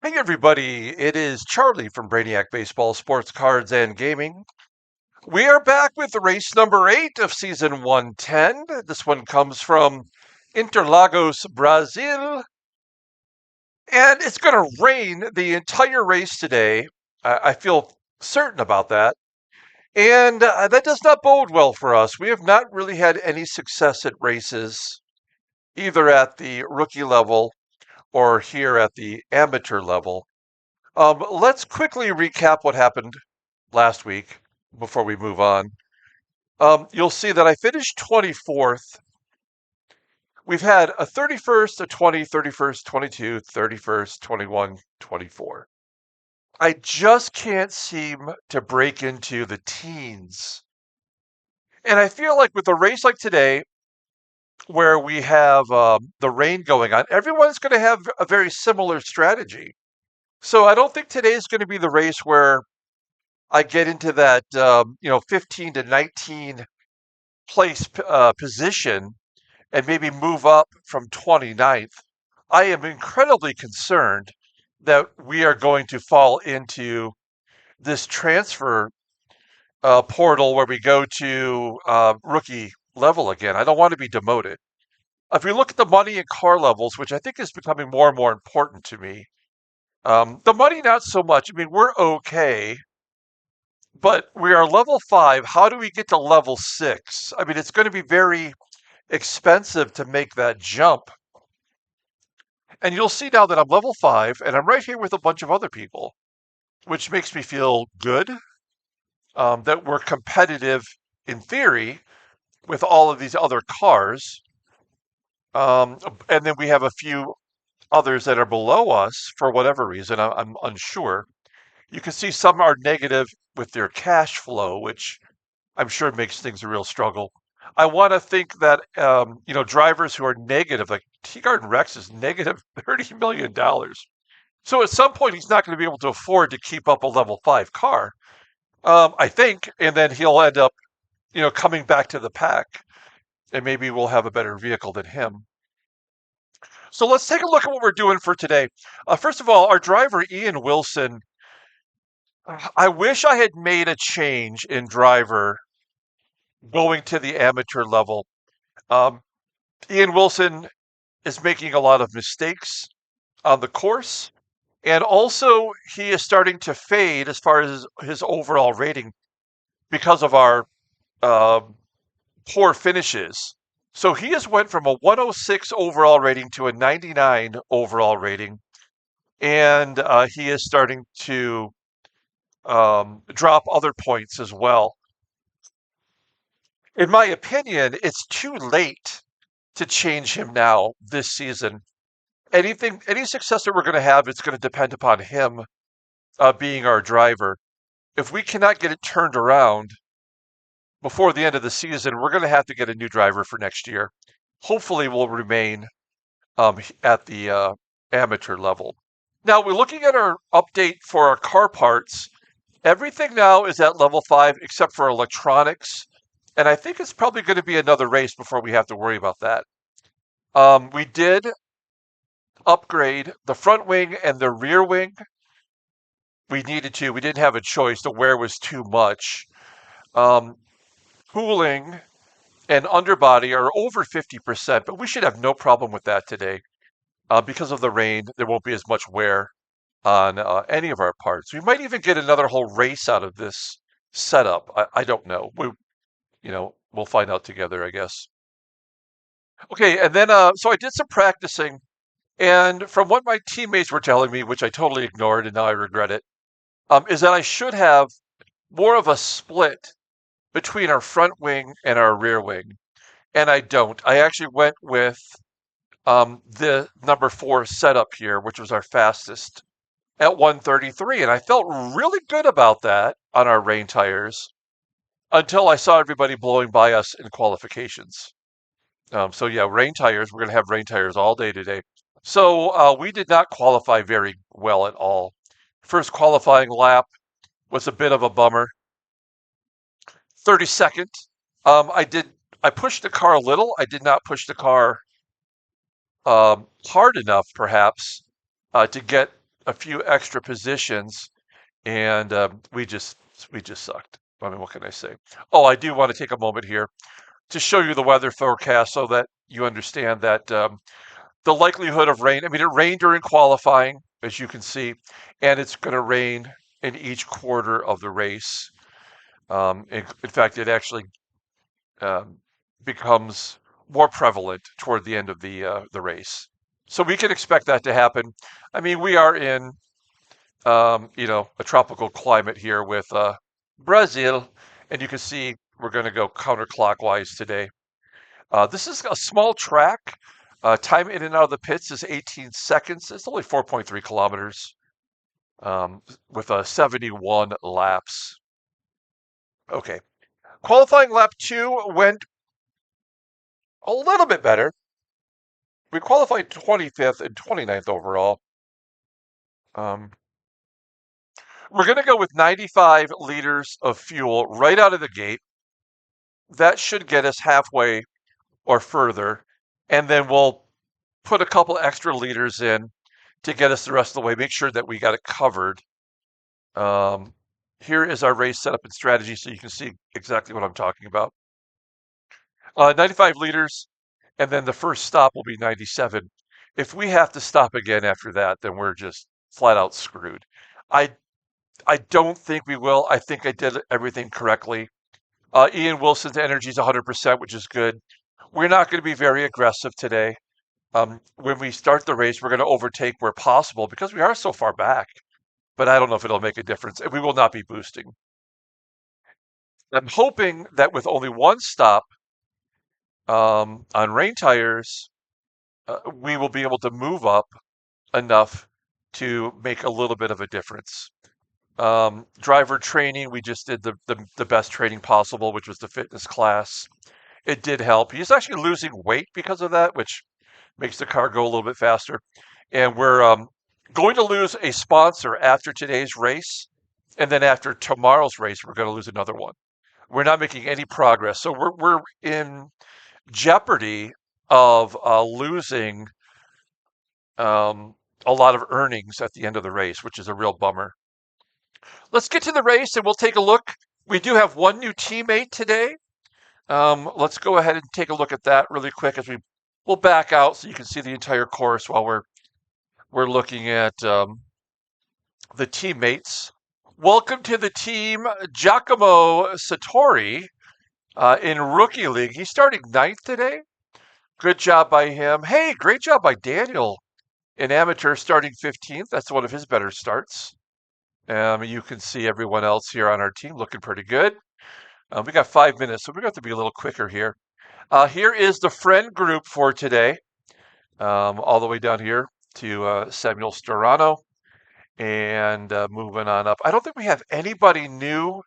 Hey everybody, it is Charlie from Brainiac Baseball, Sports Cards, and Gaming. We are back with race number 8 of season 110. This one comes from Interlagos, Brazil, and it's going to rain the entire race today. I feel certain about that. And that does not bode well for us. We have not really had any success at races, either at the rookie level or here at the amateur level. Let's quickly recap what happened last week before we move on. You'll see that I finished 24th. We've had a 31st, a 20, 31st, 22, 31st, 21, 24. I just can't seem to break into the teens. And I feel like with a race like today, where we have the rain going on, everyone's going to have a very similar strategy. So I don't think today is going to be the race where I get into that 15 to 19 place position and maybe move up from 29th. I am incredibly concerned that we are going to fall into this transfer portal where we go to rookie level again. I don't want to be demoted. If we look at the money and car levels, which I think is becoming more and more important to me, the money not so much. I mean, we're okay. But we are level 5. How do we get to level 6? I mean, it's going to be very expensive to make that jump. And you'll see now that I'm level 5 and I'm right here with a bunch of other people, which makes me feel good that we're competitive in theory with all of these other cars. And then we have a few others that are below us for whatever reason. I'm unsure. You can see some are negative with their cash flow, which I'm sure it makes things a real struggle. I want to think that drivers who are negative, like T-Garden Rex, is negative $30 million. So at some point, he's not going to be able to afford to keep up a level 5 car. I think, and then he'll end up, coming back to the pack, and maybe we'll have a better vehicle than him. So let's take a look at what we're doing for today. First of all, our driver Ian Wilson. I wish I had made a change in driver going to the amateur level. Um, Ian Wilson is making a lot of mistakes on the course, and also he is starting to fade as far as his overall rating because of our uh, poor finishes. So he has went from a 106 overall rating to a 99 overall rating, and he is starting to drop other points as well. In my opinion, it's too late to change him now this season. Any success that we're going to have, it's going to depend upon him being our driver. If we cannot get it turned around before the end of the season, we're going to have to get a new driver for next year. Hopefully, we'll remain at the amateur level. Now, we're looking at our update for our car parts. Everything now is at level 5 except for electronics. And I think it's probably going to be another race before we have to worry about that. We did upgrade the front wing and the rear wing. We needed to. We didn't have a choice. The wear was too much. Um, Cooling and underbody are over 50%, but we should have no problem with that today. Because of the rain, there won't be as much wear on any of our parts. We might even get another whole race out of this setup. I don't know. We'll find out together, I guess. Okay, and then so I did some practicing, and from what my teammates were telling me, which I totally ignored and now I regret it, is that I should have more of a split between our front wing and our rear wing, and I don't. I actually went with the number 4 setup here, which was our fastest at 133, and I felt really good about that on our rain tires until I saw everybody blowing by us in qualifications. So yeah, rain tires. We're going to have rain tires all day today. So we did not qualify very well at all. First qualifying lap was a bit of a bummer. 32nd. I pushed the car a little. I did not push the car hard enough, perhaps, to get a few extra positions, and we just sucked. I mean, what can I say? Oh, I do want to take a moment here to show you the weather forecast so that you understand that the likelihood of rain. I mean, it rained during qualifying, as you can see, and it's going to rain in each quarter of the race. In fact, it actually um, becomes more prevalent toward the end of the race. So we can expect that to happen. I mean, we are in a tropical climate here with Brazil, and you can see we're going to go counterclockwise today. This is a small track. Time in and out of the pits is 18 seconds. It's only 4.3 kilometers with 71 laps. Okay. Qualifying lap 2 went a little bit better. We qualified 25th and 29th overall. We're going to go with 95 liters of fuel right out of the gate. That should get us halfway or further. And then we'll put a couple extra liters in to get us the rest of the way. Make sure that we got it covered. Here is our race setup and strategy so you can see exactly what I'm talking about. 95 liters, and then the first stop will be 97. If we have to stop again after that, then we're just flat out screwed. I I don't think we will. I think I did everything correctly. Ian Wilson's energy is 100%, which is good. We're not going to be very aggressive today. When we start the race, we're going to overtake where possible because we are so far back. But I don't know if it'll make a difference. And we will not be boosting. I'm hoping that with only one stop on rain tires, we will be able to move up enough to make a little bit of a difference. Driver training, we just did the best training possible, which was the fitness class. It did help. He's actually losing weight because of that, which makes the car go a little bit faster. And we're going to lose a sponsor after today's race. And then after tomorrow's race, we're going to lose another one. We're not making any progress. So we're in jeopardy of losing a lot of earnings at the end of the race, which is a real bummer. Let's get to the race and we'll take a look. We do have one new teammate today. Let's go ahead and take a look at that really quick as we'll back out so you can see the entire course while we're looking at the teammates. Welcome to the team, Giacomo Sartori in Rookie League. He's starting 9th today. Good job by him. Hey, great job by Daniel in Amateur starting 15th. That's one of his better starts. You can see everyone else here on our team looking pretty good. We got 5 minutes, so we're going to have to be a little quicker here. Here is the friend group for today, all the way down here to Samuel Storano, and moving on up. I don't think we have anybody new.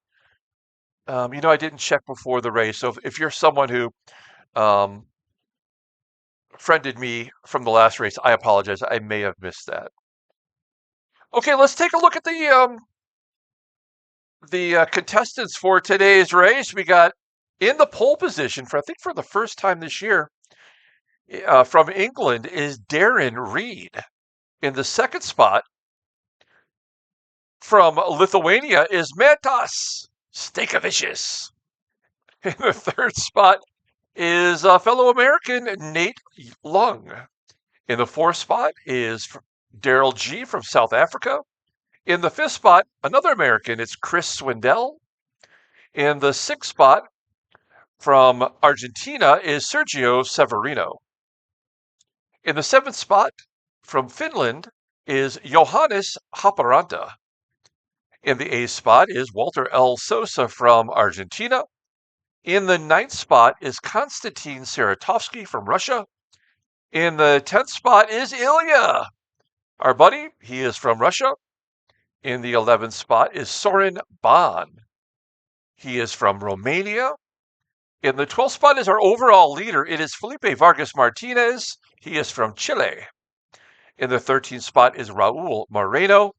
I didn't check before the race, so if you're someone who friended me from the last race, I apologize. I may have missed that. Okay, let's take a look at the contestants for today's race. We got in the pole position for, I think, for the first time this year from England is Darren Reed. In the second spot from Lithuania is Mantas Stakovicius. In the third spot is fellow American Nate Lung. In the fourth spot is Daryl G from South Africa. In the fifth spot, another American, it's Chris Swindell. In the sixth spot from Argentina is Sergio Severino. In the seventh spot from Finland is Johannes Haparanta. In the eighth spot is Walter L. Sosa from Argentina. In the ninth spot is Konstantin Saratovsky from Russia. In the 10th spot is Ilya, our buddy. He is from Russia. In the 11th spot is Soren Ban. He is from Romania. In the 12th spot is our overall leader. It is Felipe Vargas Martinez. He is from Chile. In the 13th spot is Raul Moreno.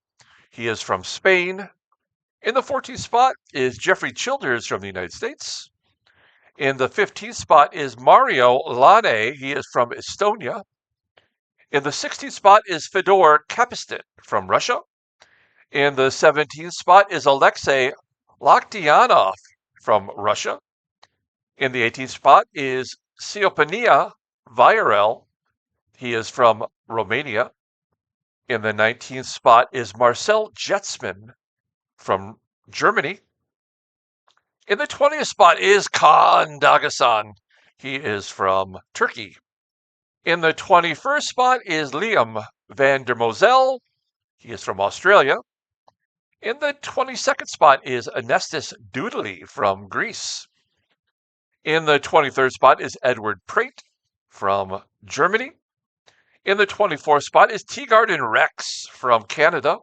He is from Spain. In the 14th spot is Jeffrey Childers from the United States. In the 15th spot is Mario Lane. He is from Estonia. In the 16th spot is Fedor Kapistin from Russia. In the 17th spot is Alexei Laktianov from Russia. In the 18th spot is Siopania Viorel. He is from Romania. In the 19th spot is Marcel Jetsman from Germany. In the 20th spot is Kaan Dagasan. He is from Turkey. In the 21st spot is Liam van der Mosel. He is from Australia. In the 22nd spot is Anestis Doodley from Greece. In the 23rd spot is Edward Prate from Germany. In the 24th spot is Teagarden Rex from Canada.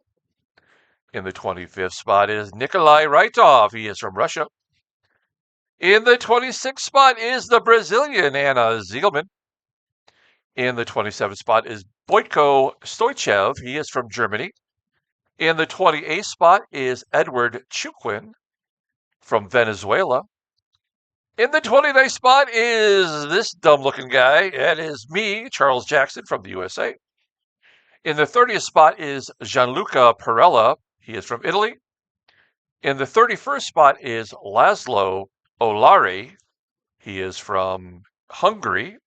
In the 25th spot is Nikolai Raitov. He is from Russia. In the 26th spot is the Brazilian Anna Ziegelman. In the 27th spot is Boyko Stoichev. He is from Germany. In the 28th spot is Edward Chukwin from Venezuela. In the 29th spot is this dumb-looking guy. That is me, Charles Jackson from the USA. In the 30th spot is Gianluca Perella. He is from Italy. In the 31st spot is Laszlo Olari. He is from Hungary.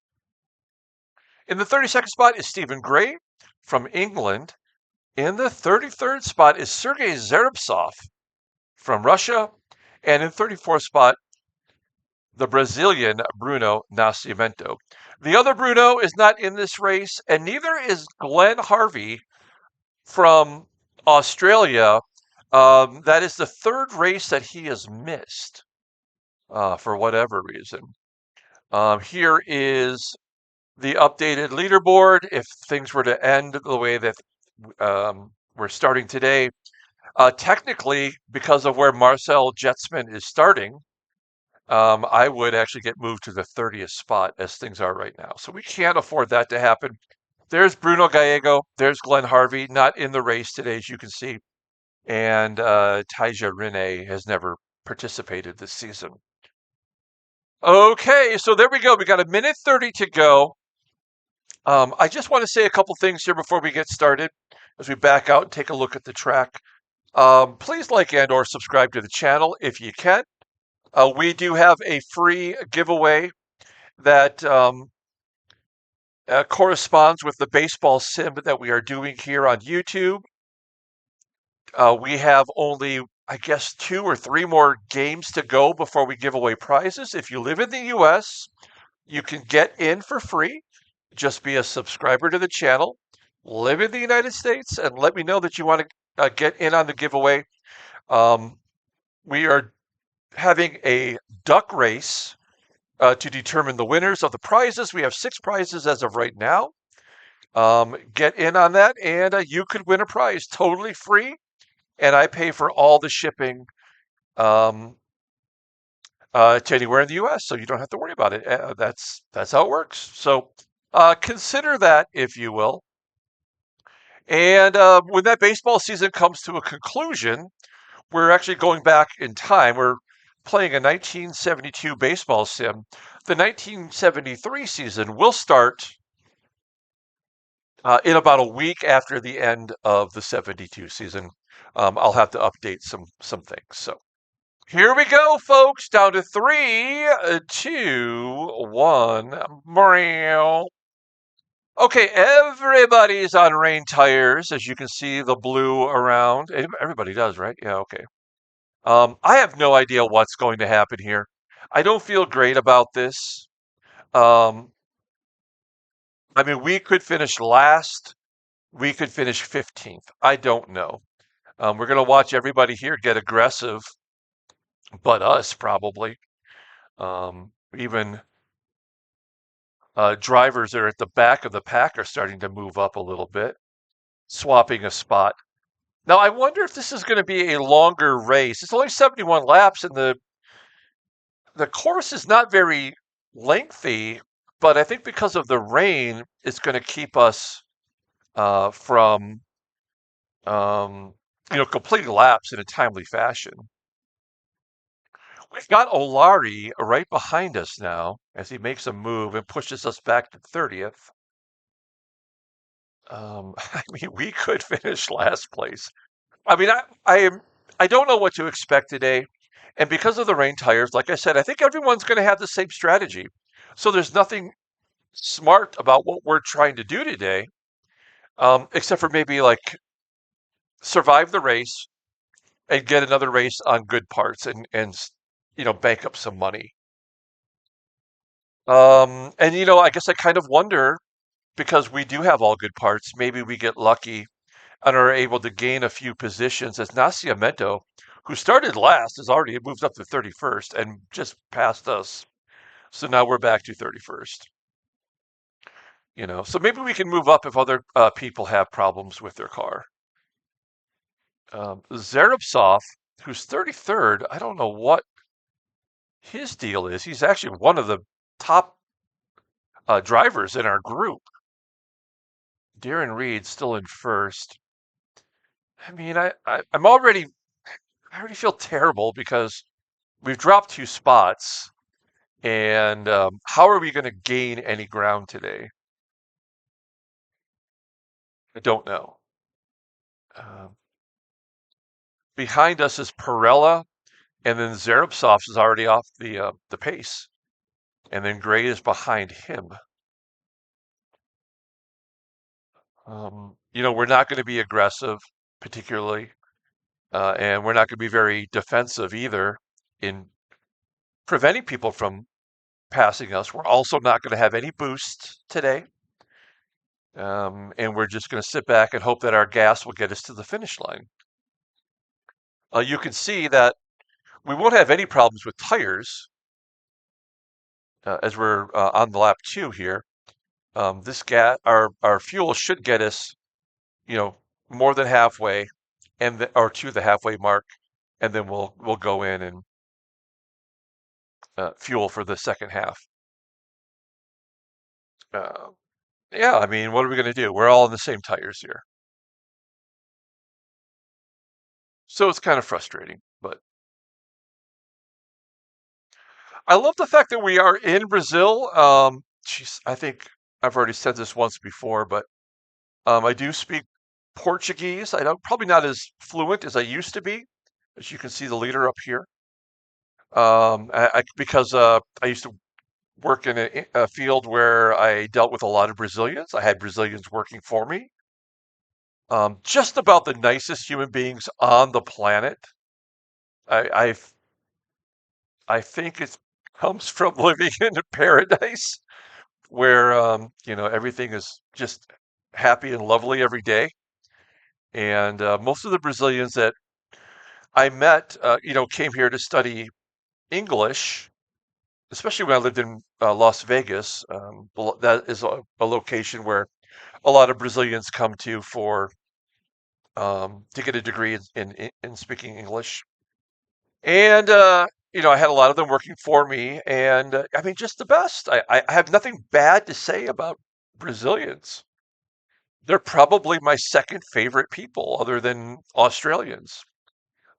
In the 32nd spot is Stephen Gray from England. In the 33rd spot is Sergei Zerebsov from Russia. And in 34th spot, the Brazilian Bruno Nascimento. The other Bruno is not in this race, and neither is Glenn Harvey from Australia. That is the third race that he has missed for whatever reason. Here is the updated leaderboard. If things were to end the way that we're starting today, technically, because of where Marcel Jetsman is starting, I would actually get moved to the 30th spot as things are right now. So we can't afford that to happen. There's Bruno Gallego. There's Glenn Harvey, not in the race today, as you can see. And Taija Rene has never participated this season. Okay, so there we go. We got a minute 30 to go. I just want to say a couple things here before we get started as we back out and take a look at the track. Please like and or subscribe to the channel if you can. We do have a free giveaway that corresponds with the baseball sim that we are doing here on YouTube. We have only, I guess, 2 or 3 more games to go before we give away prizes. If you live in the US, you can get in for free. Just be a subscriber to the channel, live in the United States, and let me know that you want to get in on the giveaway. We are having a duck race to determine the winners of the prizes. We have 6 prizes as of right now. Get in on that, and you could win a prize totally free, and I pay for all the shipping to anywhere in the U.S., so you don't have to worry about it. That's how it works. So consider that, if you will. And when that baseball season comes to a conclusion, we're actually going back in time. We're playing a 1972 baseball sim. The 1973 season will start in about a week after the end of the 72 season. I'll have to update some things. So here we go, folks. Down to 3, 2, 1. Okay, everybody's on rain tires, as you can see the blue around. Everybody does, right? Yeah, okay. I have no idea what's going to happen here. I don't feel great about this. I mean, we could finish last. We could finish 15th. I don't know. We're going to watch everybody here get aggressive, but us probably. Even drivers that are at the back of the pack are starting to move up a little bit, swapping a spot. Now, I wonder if this is going to be a longer race. It's only 71 laps, and the course is not very lengthy, but I think because of the rain, it's going to keep us from completing laps in a timely fashion. We've got Olari right behind us now as he makes a move and pushes us back to 30th. I mean, we could finish last place. I mean, I don't know what to expect today, and because of the rain tires, like I said, I think everyone's going to have the same strategy. So there's nothing smart about what we're trying to do today, except for maybe like survive the race and get another race on good parts and bank up some money. And I guess I kind of wonder because we do have all good parts. Maybe we get lucky and are able to gain a few positions as Nascimento, who started last, has already moved up to 31st and just passed us. So now we're back to 31st. So maybe we can move up if other people have problems with their car. Zarubsov, who's 33rd, I don't know what his deal is. He's actually one of the top drivers in our group. Darren Reed still in first. I mean, I already feel terrible because we've dropped 2 spots, and how are we going to gain any ground today? I don't know. Um, Behind us is Perella, and then Zarubsov is already off the pace, and then Gray is behind him. We're not going to be aggressive, particularly, and we're not going to be very defensive either in preventing people from passing us. We're also not going to have any boost today. And we're just going to sit back and hope that our gas will get us to the finish line. You can see that we won't have any problems with tires as we're on the lap 2 here. This gas, our fuel should get us, you know, more than halfway, or to the halfway mark, and then we'll go in and fuel for the second half. Uh, yeah, I mean, what are we going to do? We're all in the same tires here, so it's kind of frustrating, but I love the fact that we are in Brazil. I think I've already said this once before, but I do speak Portuguese. I don't probably not as fluent as I used to be, as you can see the leader up here. Because I used to work in a field where I dealt with a lot of Brazilians. I had Brazilians working for me. Just about the nicest human beings on the planet. I I've, I think it comes from living in a paradise where everything is just happy and lovely every day. And most of the Brazilians that I met, came here to study English, especially when I lived in Las Vegas. That is a location where a lot of Brazilians come to get a degree in speaking English. And I had a lot of them working for me, and I mean, just the best. I have nothing bad to say about Brazilians. They're probably my second favorite people, other than Australians.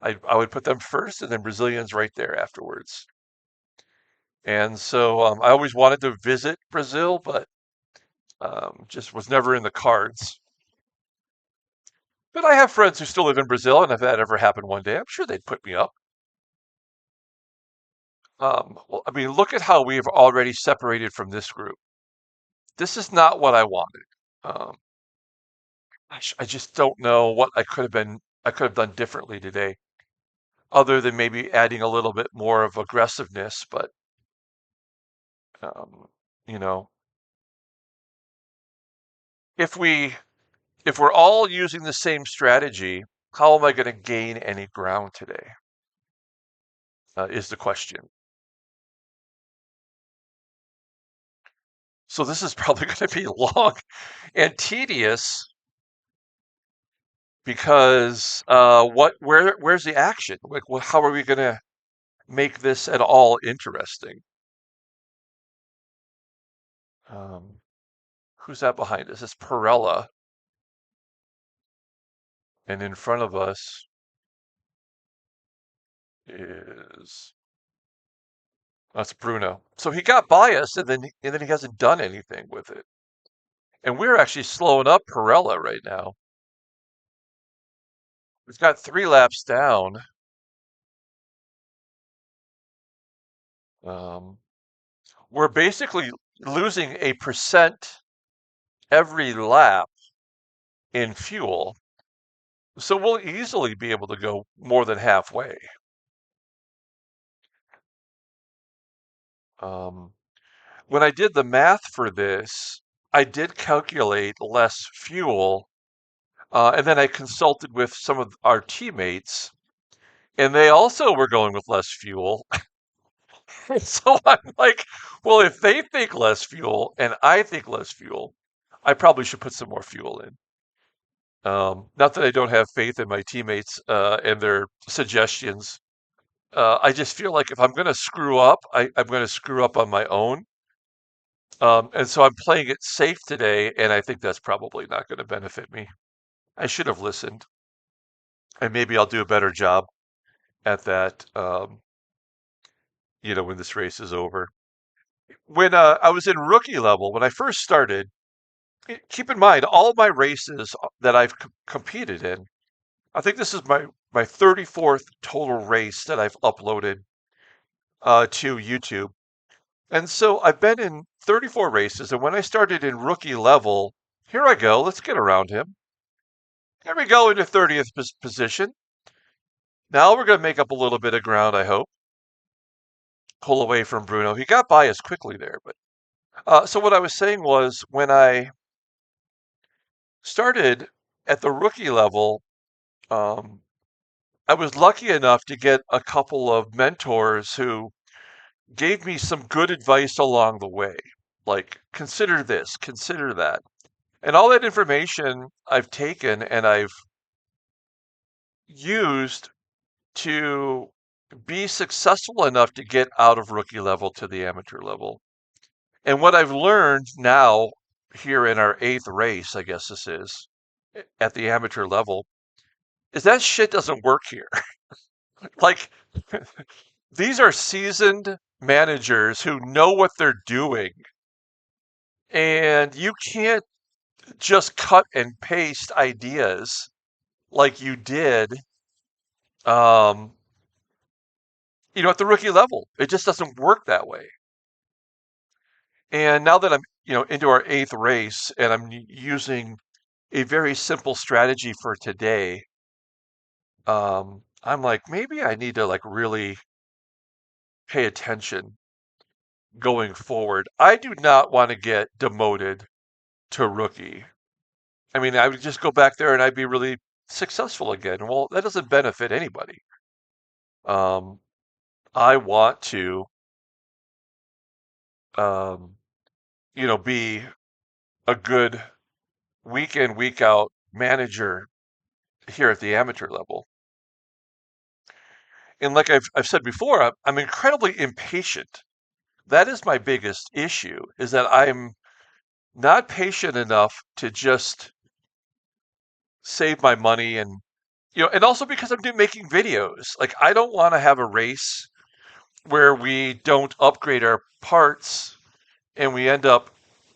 I would put them first, and then Brazilians right there afterwards. And so I always wanted to visit Brazil, but just was never in the cards. But I have friends who still live in Brazil, and if that ever happened one day, I'm sure they'd put me up. Well, I mean, look at how we've already separated from this group. This is not what I wanted. Um, Gosh, I just don't know what I could have done differently today, other than maybe adding a little bit more of aggressiveness. But um, you know, if we if we're all using the same strategy, how am I going to gain any ground today? Is the question. So this is probably going to be long and tedious because where's the action? Like, how are we going to make this at all interesting? Um, who's that behind us? It's Perella, and in front of us is that's Bruno. So he got by us, and then he hasn't done anything with it. And we're actually slowing up Perella right now. We've got 3 laps down. Um, we're basically losing a percent every lap in fuel. So we'll easily be able to go more than halfway. Um, when I did the math for this, I did calculate less fuel, and then I consulted with some of our teammates, and they also were going with less fuel. So I'm like, well, if they think less fuel and I think less fuel, I probably should put some more fuel in. Not that I don't have faith in my teammates and their suggestions. I just feel like if I'm going to screw up, I'm going to screw up on my own. And so I'm playing it safe today, and I think that's probably not going to benefit me. I should have listened, and maybe I'll do a better job at that, when this race is over. When I was in rookie level, when I first started, keep in mind all of my races that I've competed in. I think this is my 34th total race that I've uploaded to YouTube. And so I've been in 34 races, and when I started in rookie level, here I go, let's get around him. Here we go into 30th position. Now we're going to make up a little bit of ground, I hope. Pull away from Bruno. He got by us quickly there, but so what I was saying was when I started at the rookie level, um, I was lucky enough to get a couple of mentors who gave me some good advice along the way. Like, consider this, consider that. And all that information I've taken and I've used to be successful enough to get out of rookie level to the amateur level. And what I've learned now here in our 8th race, I guess this is, at the amateur level, is that shit doesn't work here. Like, these are seasoned managers who know what they're doing. And you can't just cut and paste ideas like you did, um, at the rookie level. It just doesn't work that way. And now that I'm, into our 8th race and I'm using a very simple strategy for today, I'm like, maybe I need to like really pay attention going forward. I do not want to get demoted to rookie. I mean, I would just go back there and I'd be really successful again. Well, that doesn't benefit anybody. Um, I want to, um, be a good week in, week out manager here at the amateur level. And like I've said before, I'm incredibly impatient. That is my biggest issue, is that I'm not patient enough to just save my money and also because I'm making videos. Like I don't want to have a race where we don't upgrade our parts and we end up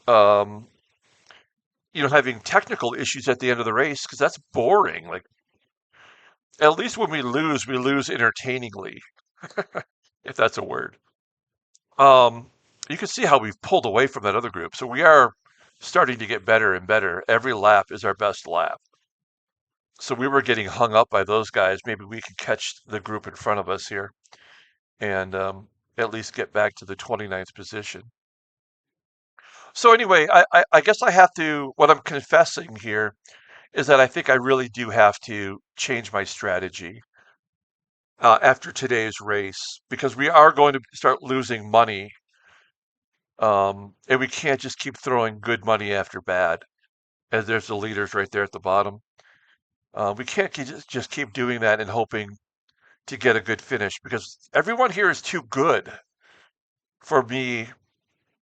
um, having technical issues at the end of the race because that's boring. Like at least when we lose entertainingly, if that's a word. Um, you can see how we've pulled away from that other group. So we are starting to get better and better. Every lap is our best lap. So we were getting hung up by those guys. Maybe we can catch the group in front of us here and at least get back to the 29th position. So anyway, I guess I have to, what I'm confessing here is that I think I really do have to change my strategy after today's race because we are going to start losing money. And we can't just keep throwing good money after bad, as there's the leaders right there at the bottom. We can't just keep doing that and hoping to get a good finish because everyone here is too good for me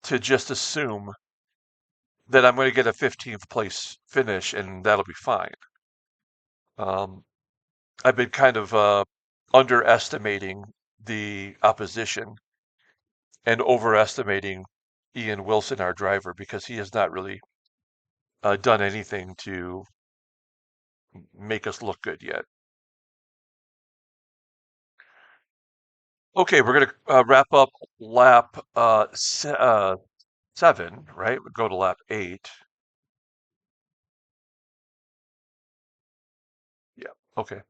to just assume that I'm going to get a 15th place finish and that'll be fine. Um, I've been kind of underestimating the opposition and overestimating Ian Wilson, our driver, because he has not really done anything to make us look good yet. Okay, we're gonna wrap up lap 7, right? We go to lap 8. Yeah. Okay.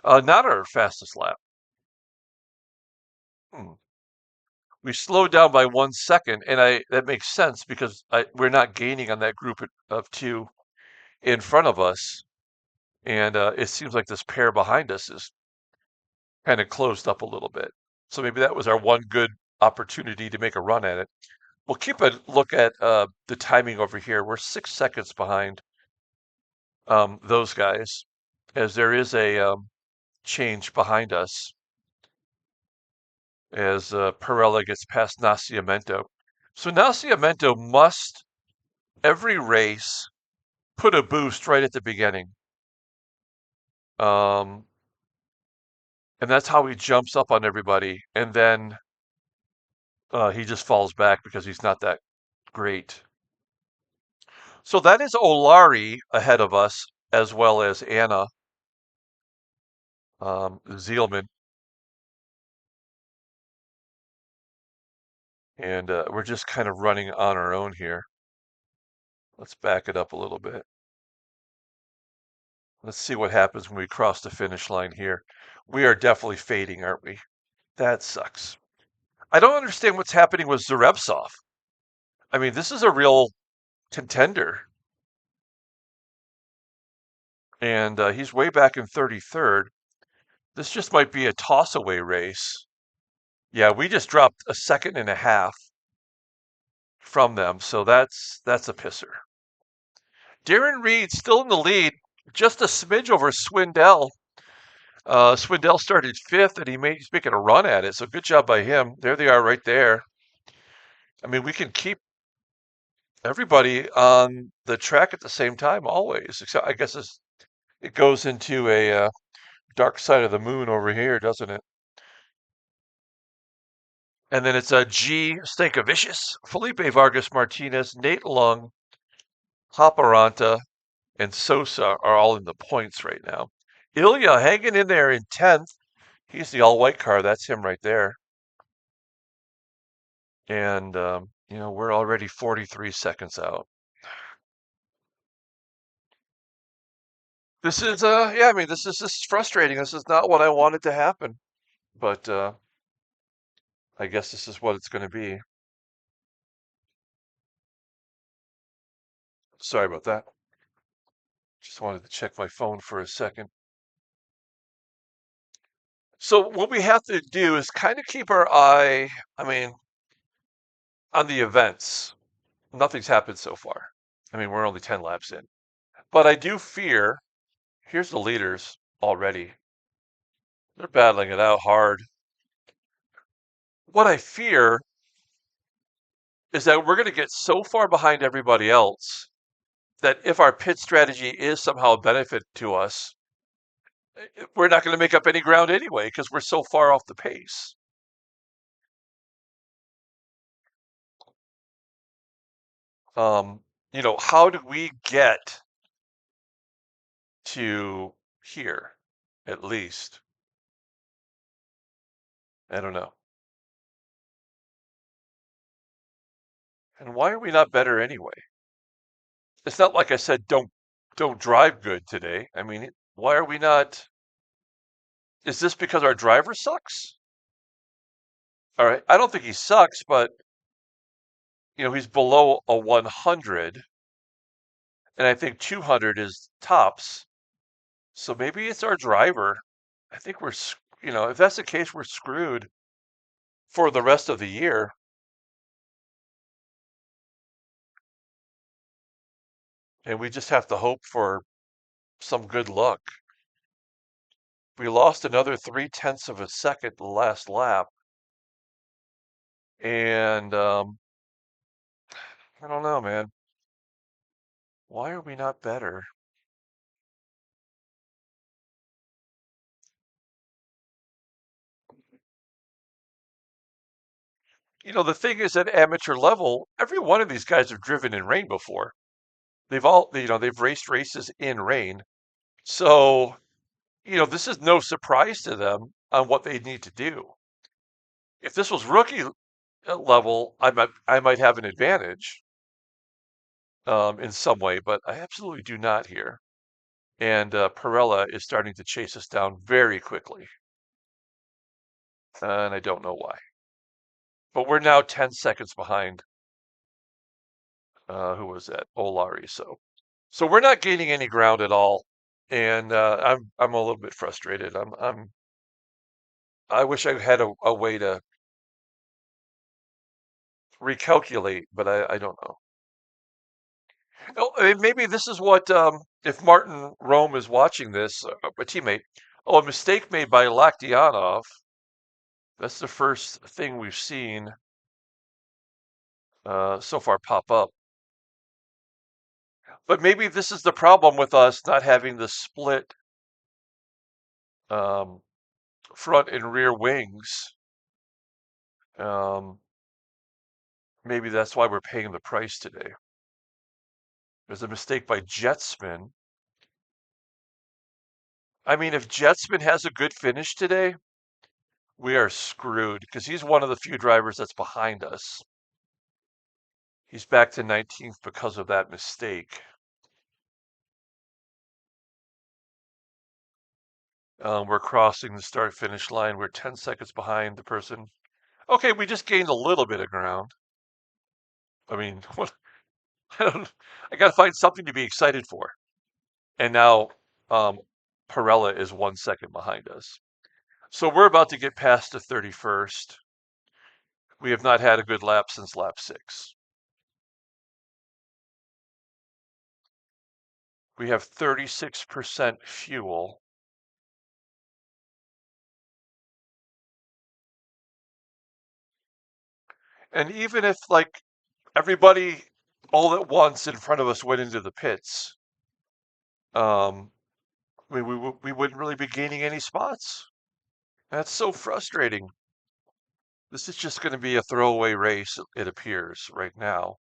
Not our fastest lap. Hmm. We slowed down by 1 second, and that makes sense because we're not gaining on that group of two in front of us, and it seems like this pair behind us is kind of closed up a little bit. So maybe that was our one good opportunity to make a run at it. We'll keep a look at the timing over here. We're 6 seconds behind those guys, as there is a change behind us as Perella gets past Nascimento. So Nascimento must, every race, put a boost right at the beginning. Um, and that's how he jumps up on everybody. And then he just falls back because he's not that great. So that is Olari ahead of us, as well as Anna Zielman. And we're just kind of running on our own here. Let's back it up a little bit. Let's see what happens when we cross the finish line here. We are definitely fading, aren't we? That sucks. I don't understand what's happening with Zarevsov. I mean, this is a real contender. And he's way back in 33rd. This just might be a toss-away race. Yeah, we just dropped a second and a half from them, so that's a pisser. Darren Reed still in the lead, just a smidge over Swindell. Swindell started 5th, and he's making a run at it, so good job by him. There they are right there. I mean, we can keep everybody on the track at the same time always, except I guess it goes into a dark side of the moon over here, doesn't it? And then it's a G. Stankovicius, Felipe Vargas Martinez, Nate Lung, Haparanta, and Sosa are all in the points right now. Ilya hanging in there in 10th. He's the all-white car. That's him right there. And, we're already 43 seconds out. This is, yeah, I mean, this is frustrating. This is not what I wanted to happen. But I guess this is what it's going to be. Sorry about that. Just wanted to check my phone for a second. So what we have to do is kind of keep our eye, I mean, on the events. Nothing's happened so far. I mean, we're only 10 laps in. But I do fear, here's the leaders already. They're battling it out hard. What I fear is that we're going to get so far behind everybody else that if our pit strategy is somehow a benefit to us, we're not going to make up any ground anyway because we're so far off the pace. Um, how do we get to here, at least? I don't know. And why are we not better anyway? It's not like I said don't drive good today. I mean, why are we not? Is this because our driver sucks? All right, I don't think he sucks, but he's below a 100, and I think 200 is tops. So maybe it's our driver. I think if that's the case, we're screwed for the rest of the year. And we just have to hope for some good luck. We lost another 3/10 of a second the last lap. And I don't know, man. Why are we not better? The thing is, at amateur level, every one of these guys have driven in rain before. they've raced races in rain. So, this is no surprise to them on what they need to do. If this was rookie level, I might have an advantage in some way, but I absolutely do not here. And Perella is starting to chase us down very quickly, and I don't know why. But we're now 10 seconds behind. Who was that? Olari. So we're not gaining any ground at all, and I'm a little bit frustrated. I wish I had a way to recalculate, but I don't know. Oh, maybe this is what if Martin Rome is watching this, a teammate. Oh, a mistake made by Laktianov. That's the first thing we've seen so far pop up. But maybe this is the problem with us not having the split um, front and rear wings. Um, maybe that's why we're paying the price today. There's a mistake by Jetspin. I mean, if Jetspin has a good finish today, we are screwed because he's one of the few drivers that's behind us. He's back to 19th because of that mistake. We're crossing the start-finish line. We're 10 seconds behind the person. Okay, we just gained a little bit of ground. I mean, what? I got to find something to be excited for. And now Perella is 1 second behind us. So we're about to get past the 31st. We have not had a good lap since lap 6. We have 36% fuel. And even if like everybody all at once in front of us went into the pits, um, we wouldn't really be gaining any spots. That's so frustrating. This is just going to be a throwaway race, it appears, right now.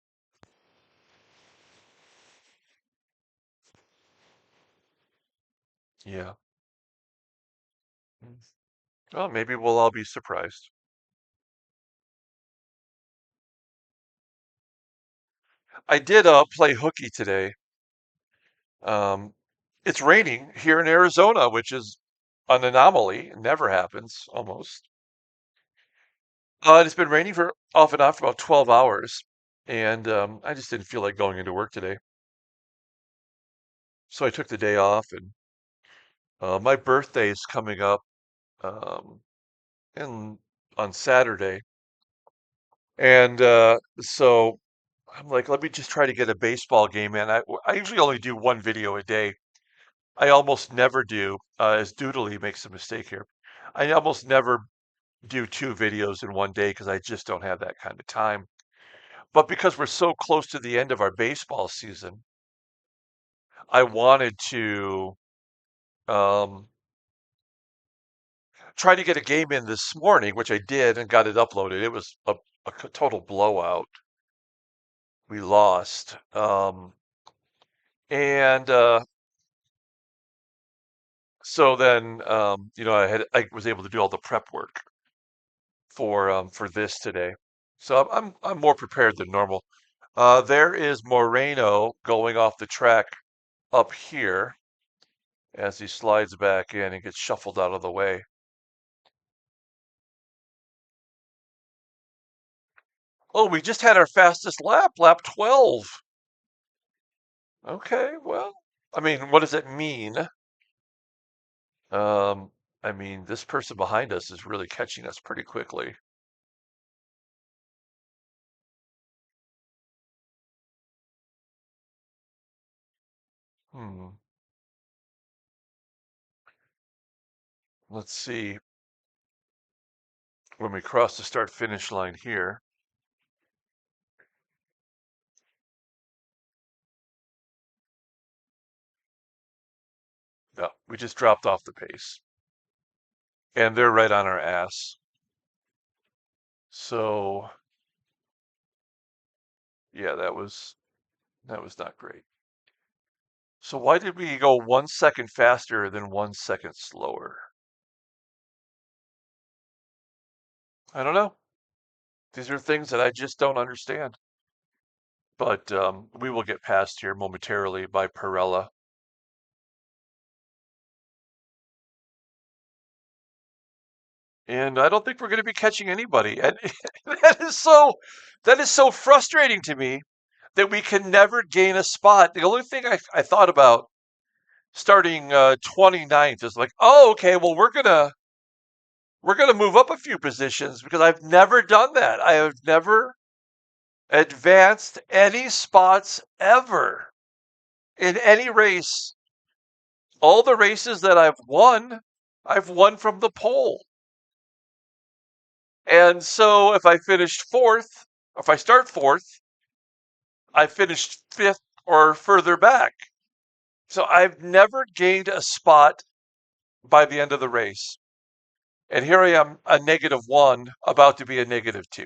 Yeah. Well, maybe we'll all be surprised. I did play hooky today. Um, it's raining here in Arizona, which is an anomaly. It never happens, almost. It's been raining for off and on for about 12 hours, and I just didn't feel like going into work today. So I took the day off, and my birthday is coming up um, in, on Saturday. And so I'm like, let me just try to get a baseball game in. I usually only do one video a day. I almost never do, as Doodly makes a mistake here. I almost never do two videos in one day because I just don't have that kind of time. But because we're so close to the end of our baseball season, I wanted to um, try to get a game in this morning, which I did and got it uploaded. It was a total blowout. We lost. And so then, I was able to do all the prep work for this today. So I'm more prepared than normal. There is Moreno going off the track up here as he slides back in and gets shuffled out of the way. Oh, we just had our fastest lap, lap 12. Okay, well, I mean, what does it mean? Um, I mean, this person behind us is really catching us pretty quickly. Hmm. Let's see when we cross the start finish line here. No, we just dropped off the pace. And they're right on our ass. So, yeah, that was not great. So why did we go 1 second faster than 1 second slower? I don't know. These are things that I just don't understand. But we will get passed here momentarily by Perella. And I don't think we're going to be catching anybody. And that is so frustrating to me that we can never gain a spot. The only thing I thought about starting 29th is like, oh, okay, well we're gonna move up a few positions because I've never done that. I have never advanced any spots ever in any race. All the races that I've won from the pole. And so if I finished fourth, if I start fourth, I finished fifth or further back. So I've never gained a spot by the end of the race. And here I am, a -1, about to be a -2.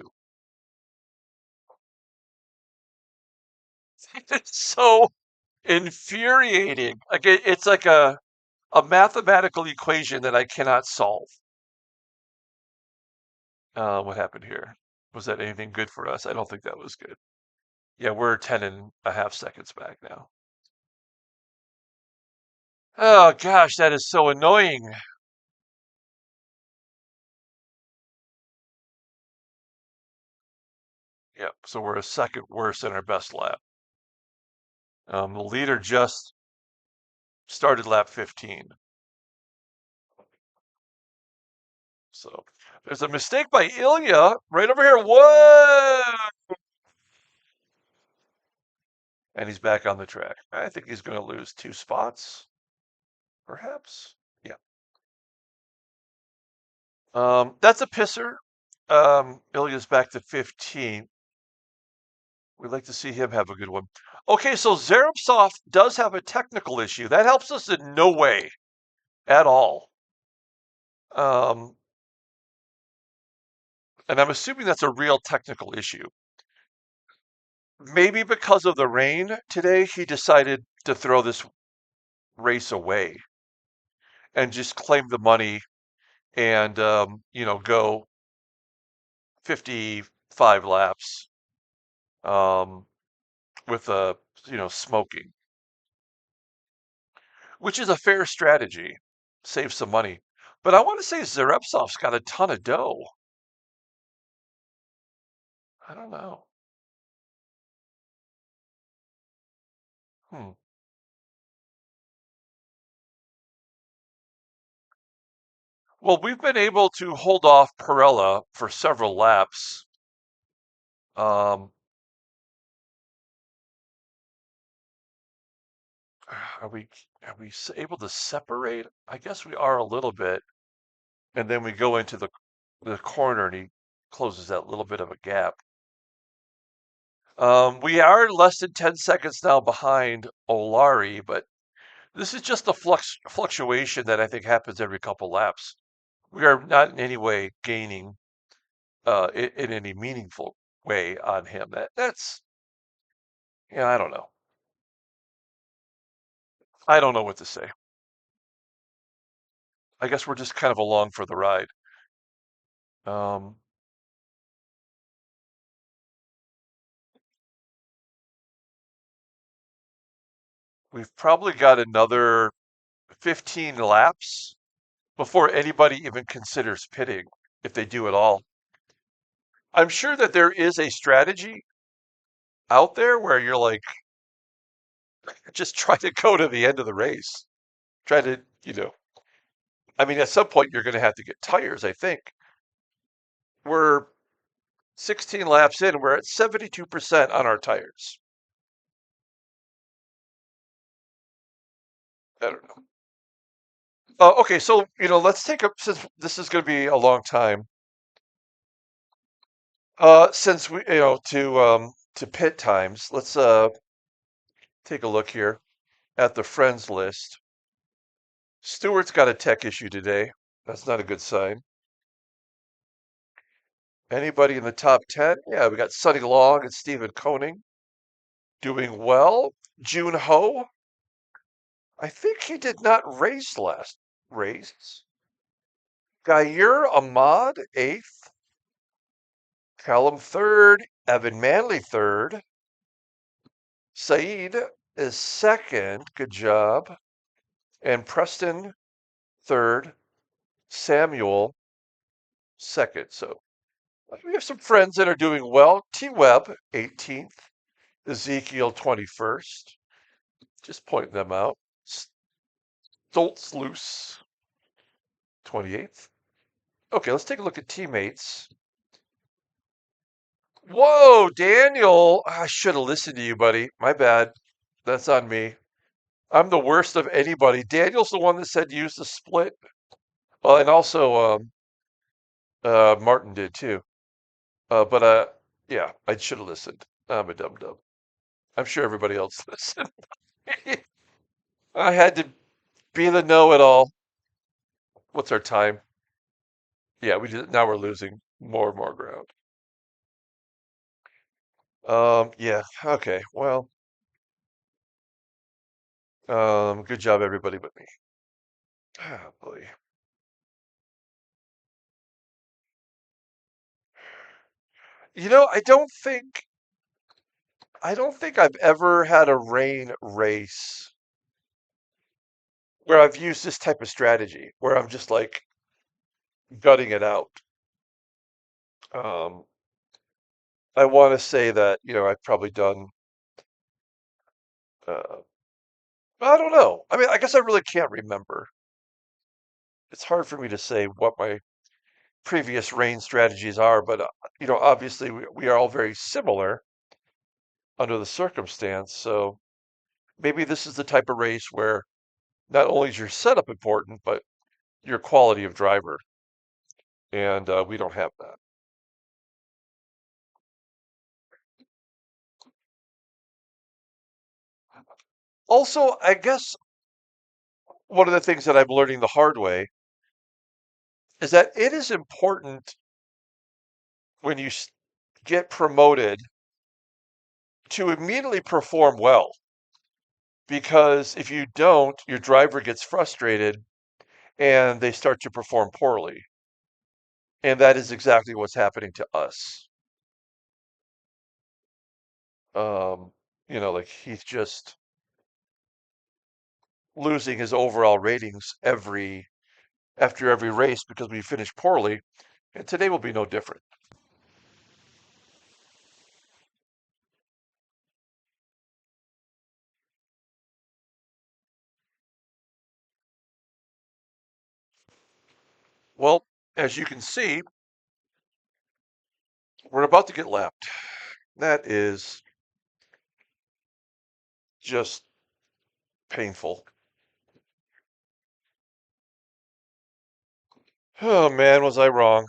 It's so infuriating. Like it's like a mathematical equation that I cannot solve. What happened here? Was that anything good for us? I don't think that was good. Yeah, we're 10.5 seconds back now. Oh gosh, that is so annoying. Yep, so we're a second worse than our best lap. The leader just started lap 15. So there's a mistake by Ilya right over here. Whoa! And he's back on the track. I think he's going to lose 2 spots, perhaps. Yeah. That's a pisser. Ilya's back to 15. We'd like to see him have a good one. Okay, so Zarabsov does have a technical issue. That helps us in no way at all. Um, and I'm assuming that's a real technical issue. Maybe because of the rain today, he decided to throw this race away and just claim the money and, go 55 laps um, with smoking, which is a fair strategy. Save some money. But I want to say Zarepsov's got a ton of dough. I don't know. Hmm. Well, we've been able to hold off Perella for several laps. Um, are we able to separate? I guess we are a little bit, and then we go into the corner, and he closes that little bit of a gap. We are less than 10 seconds now behind Olari, but this is just a fluctuation that I think happens every couple laps. We are not in any way gaining in any meaningful way on him. That's yeah, I don't know. I don't know what to say. I guess we're just kind of along for the ride. Um, we've probably got another 15 laps before anybody even considers pitting, if they do at all. I'm sure that there is a strategy out there where you're like, just try to go to the end of the race. Try to, I mean, at some point you're going to have to get tires, I think. We're 16 laps in, we're at 72% on our tires. I don't know. Okay, so, let's take up, since this is going to be a long time, since we, to pit times, let's take a look here at the friends list. Stewart's got a tech issue today. That's not a good sign. Anybody in the top 10? Yeah, we got Sonny Long and Stephen Koenig doing well. June Ho I think he did not race last race. Gayer Ahmad, eighth. Callum, third. Evan Manley, third. Saeed is second. Good job. And Preston, third. Samuel, second. So we have some friends that are doing well. T Webb, 18th. Ezekiel, 21st. Just pointing them out. Stoltz Loose, 28th. Okay, let's take a look at teammates. Whoa, Daniel. I should have listened to you, buddy. My bad. That's on me. I'm the worst of anybody. Daniel's the one that said use the split. Well, and also Martin did too. But yeah, I should have listened. I'm a dum dum. I'm sure everybody else listened. I had to be the know-it-all. What's our time? Yeah, we did. Now we're losing more and more ground. Yeah. Okay. Well, good job, everybody but me. Ah, boy. I don't think I've ever had a rain race where I've used this type of strategy, where I'm just like gutting it out. Um, I want to say that, I've probably done, uh, I don't know. I mean, I guess I really can't remember. It's hard for me to say what my previous rain strategies are, but, obviously we are all very similar under the circumstance. So maybe this is the type of race where not only is your setup important, but your quality of driver. And we don't have that. Also, I guess one of the things that I'm learning the hard way is that it is important when you get promoted to immediately perform well. Because if you don't, your driver gets frustrated and they start to perform poorly. And that is exactly what's happening to us. Um, like he's just losing his overall ratings after every race because we finish poorly. And today will be no different. Well, as you can see, we're about to get lapped. That is just painful. Oh man, was I wrong.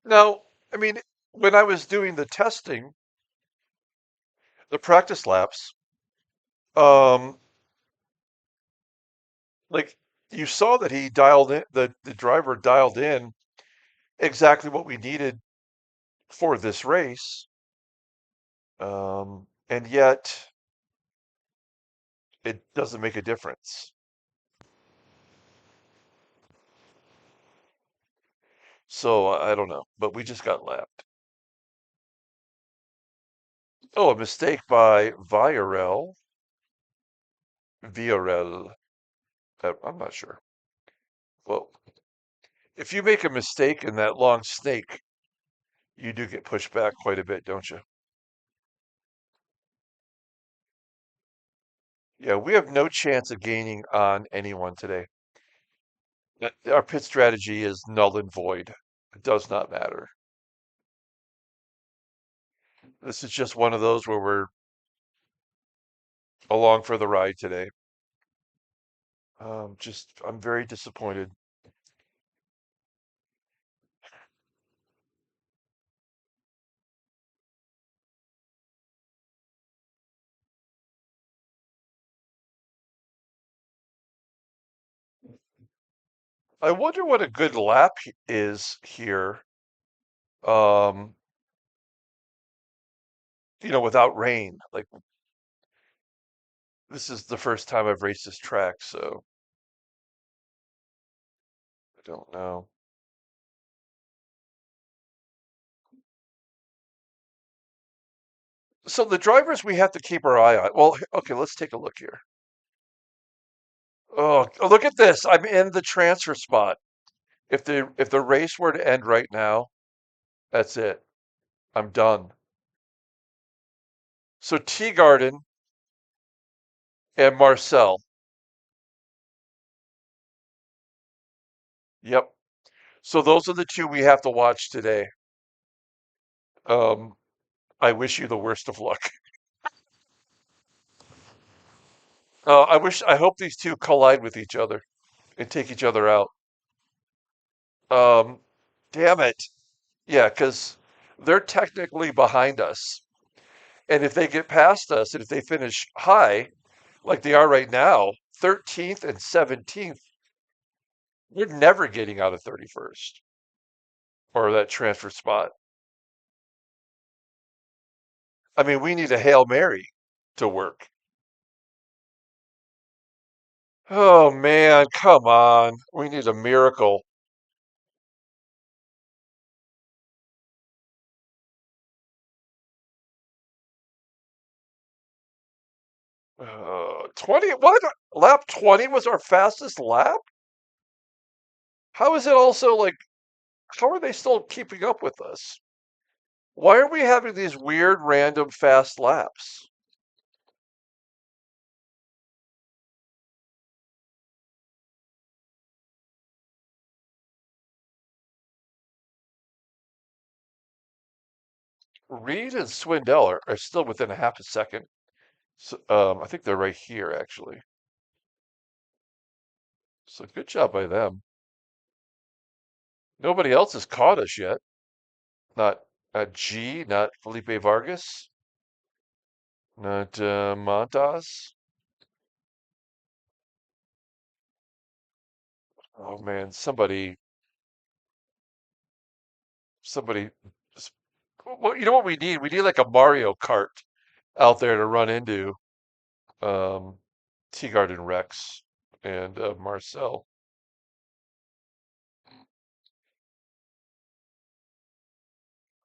Now, I mean, when I was doing the testing, the practice laps, um, like you saw that he dialed in, the driver dialed in exactly what we needed for this race. And yet it doesn't make a difference. So I don't know, but we just got lapped. Oh, a mistake by Viorel. I'm not sure. Well, if you make a mistake in that long snake, you do get pushed back quite a bit, don't you? Yeah, we have no chance of gaining on anyone today. Our pit strategy is null and void. It does not matter. This is just one of those where we're along for the ride today. I'm very disappointed. I wonder what a good lap is here. Um, without rain. Like this is the first time I've raced this track, so I don't know. So the drivers we have to keep our eye on. Well, okay, let's take a look here. Oh, look at this. I'm in the transfer spot. If the race were to end right now, that's it. I'm done. So Tea Garden and Marcel. Yep. So those are the two we have to watch today. Um, I wish you the worst of luck. I hope these two collide with each other and take each other out. Um, damn it. Yeah, because they're technically behind us. And if they get past us and if they finish high, like they are right now, 13th and 17th, we're never getting out of 31st or that transfer spot. I mean, we need a Hail Mary to work. Oh man, come on. We need a miracle. 20, what? Lap 20 was our fastest lap? How is it also like, how are they still keeping up with us? Why are we having these weird random fast laps? Reed and Swindell are still within a half a second. So, I think they're right here actually. So good job by them. Nobody else has caught us yet. Not G, not Felipe Vargas, not Montas. Oh man, somebody. Well, you know what we need? We need like a Mario Kart out there to run into um, Teagard and Rex and Marcel.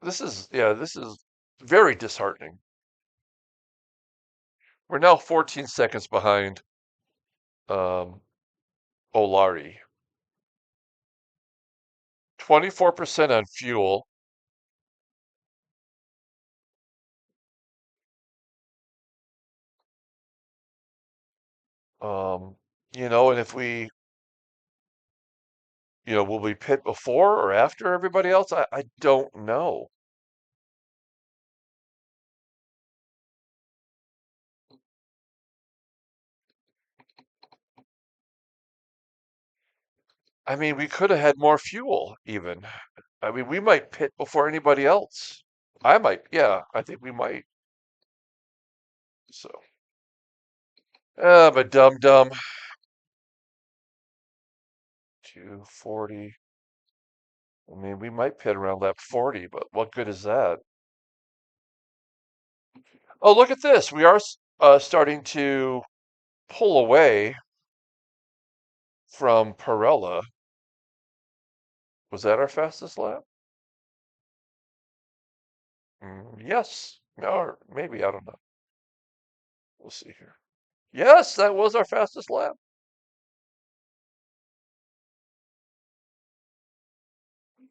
This is very disheartening. We're now 14 seconds behind um, Olari. 24% on fuel. Um, and if will we pit before or after everybody else? I don't know. I mean, we could have had more fuel even. I mean, we might pit before anybody else. I might, yeah, I think we might. So, but dum dum. 240. I mean, we might pit around lap 40, but what good is that? Oh, look at this. We are starting to pull away from Perella. Was that our fastest lap? Yes. Or maybe, I don't know. We'll see here. Yes, that was our fastest lap.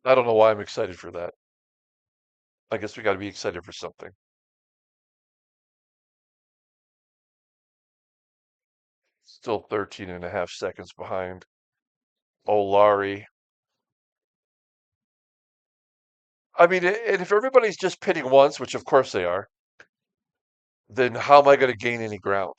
I don't know why I'm excited for that. I guess we got to be excited for something. Still 13 and a half seconds behind Olari. I mean, and if everybody's just pitting once, which of course they are, then how am I going to gain any ground?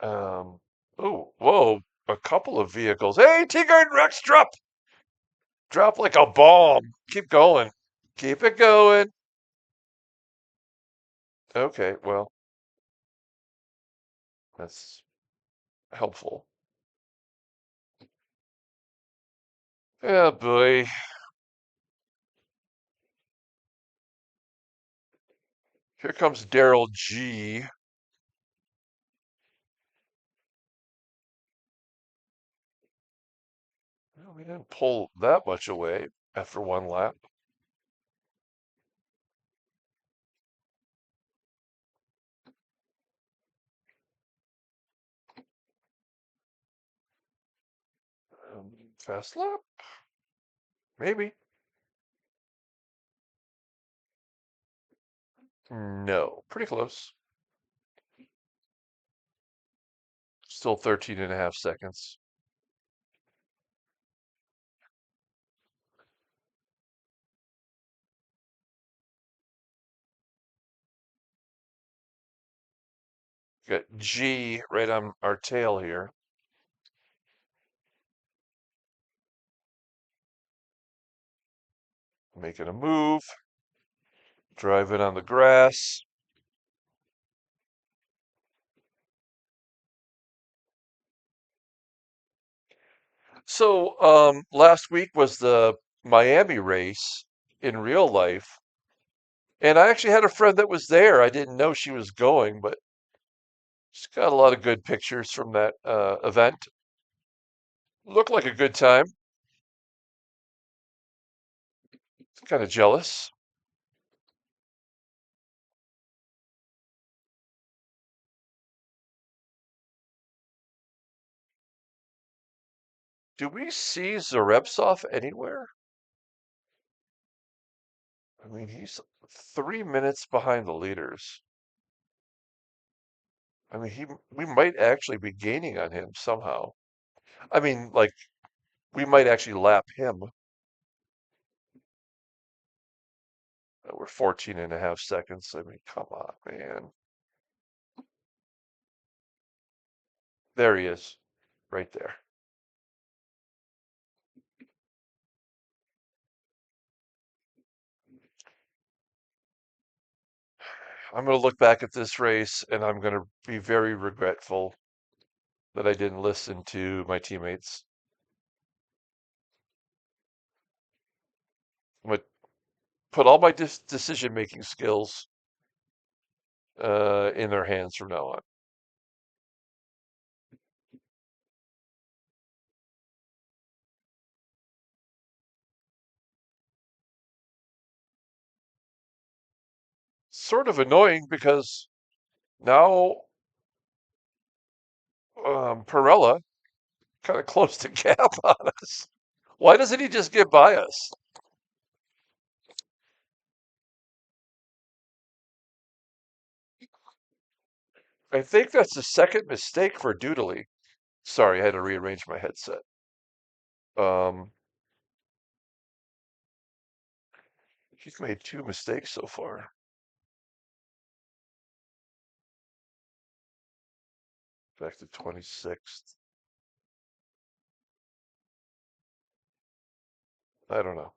Um, oh, whoa, a couple of vehicles. Hey, Tigger and Rex, drop! Drop like a bomb. Keep going. Keep it going. Okay, well, that's helpful. Oh boy. Here comes Daryl G. Well, we didn't pull that much away after one lap. Fast lap? Maybe. No. Pretty close. Still 13 and a half seconds. Got G right on our tail here. Making a move. Driving on the grass. So, last week was the Miami race in real life, and I actually had a friend that was there. I didn't know she was going, but she's got a lot of good pictures from that event. Looked like a good time. Kind of jealous. Do we see Zarepsov anywhere? I mean, he's 3 minutes behind the leaders. I mean, we might actually be gaining on him somehow. I mean, like, we might actually lap him. We're 14 and a half seconds. I mean, come on, man. There he is, right there. I'm going to look back at this race and I'm going to be very regretful that I didn't listen to my teammates. I'm going to put all my decision-making skills in their hands from now on. Sort of annoying because now Perella kind of closed the gap on us. Why doesn't he just get by us? I think that's the second mistake for Doodly. Sorry, I had to rearrange my headset. Um, he's made two mistakes so far. Back to 26th. I don't know.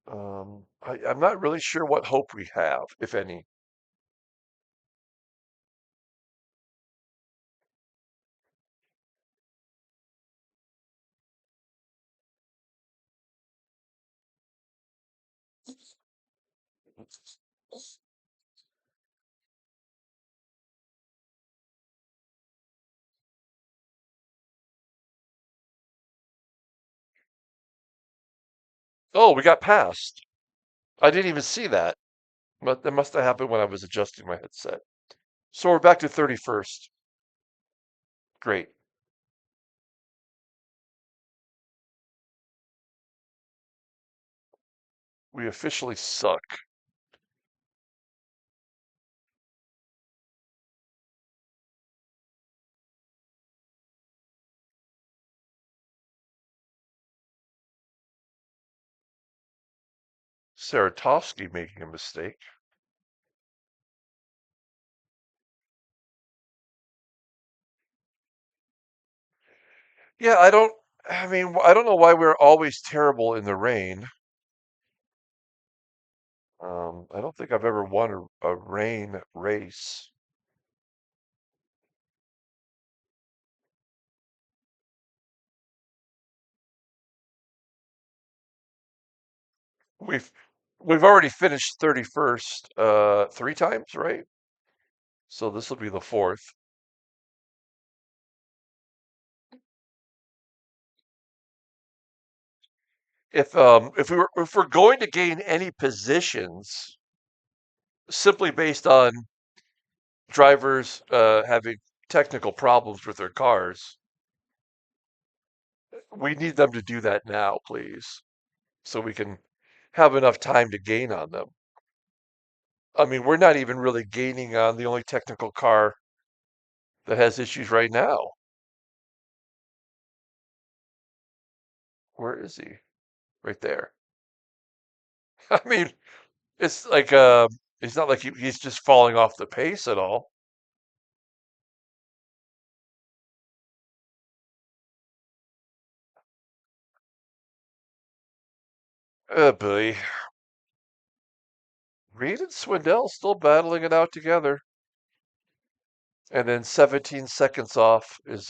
I'm not really sure what hope we have, if any. Oh, we got passed. I didn't even see that. But that must have happened when I was adjusting my headset. So we're back to 31st. Great. We officially suck. Saratovsky making a mistake. Yeah, I mean, I don't know why we're always terrible in the rain. I don't think I've ever won a rain race. We've we've already finished 31st 3 times, right? So this will be the fourth. If we're going to gain any positions simply based on drivers having technical problems with their cars, we need them to do that now, please, so we can have enough time to gain on them. I mean, we're not even really gaining on the only technical car that has issues right now. Where is he? Right there. I mean, it's like it's not like he's just falling off the pace at all. Oh boy. Reed and Swindell still battling it out together. And then 17 seconds off is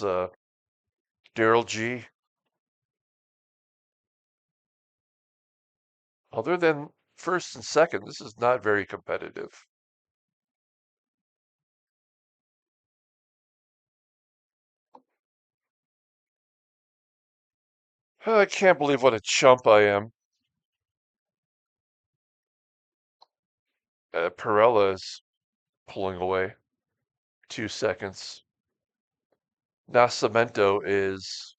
Daryl G. Other than first and second, this is not very competitive. I can't believe what a chump I am. Perella is pulling away 2 seconds. Nascimento is,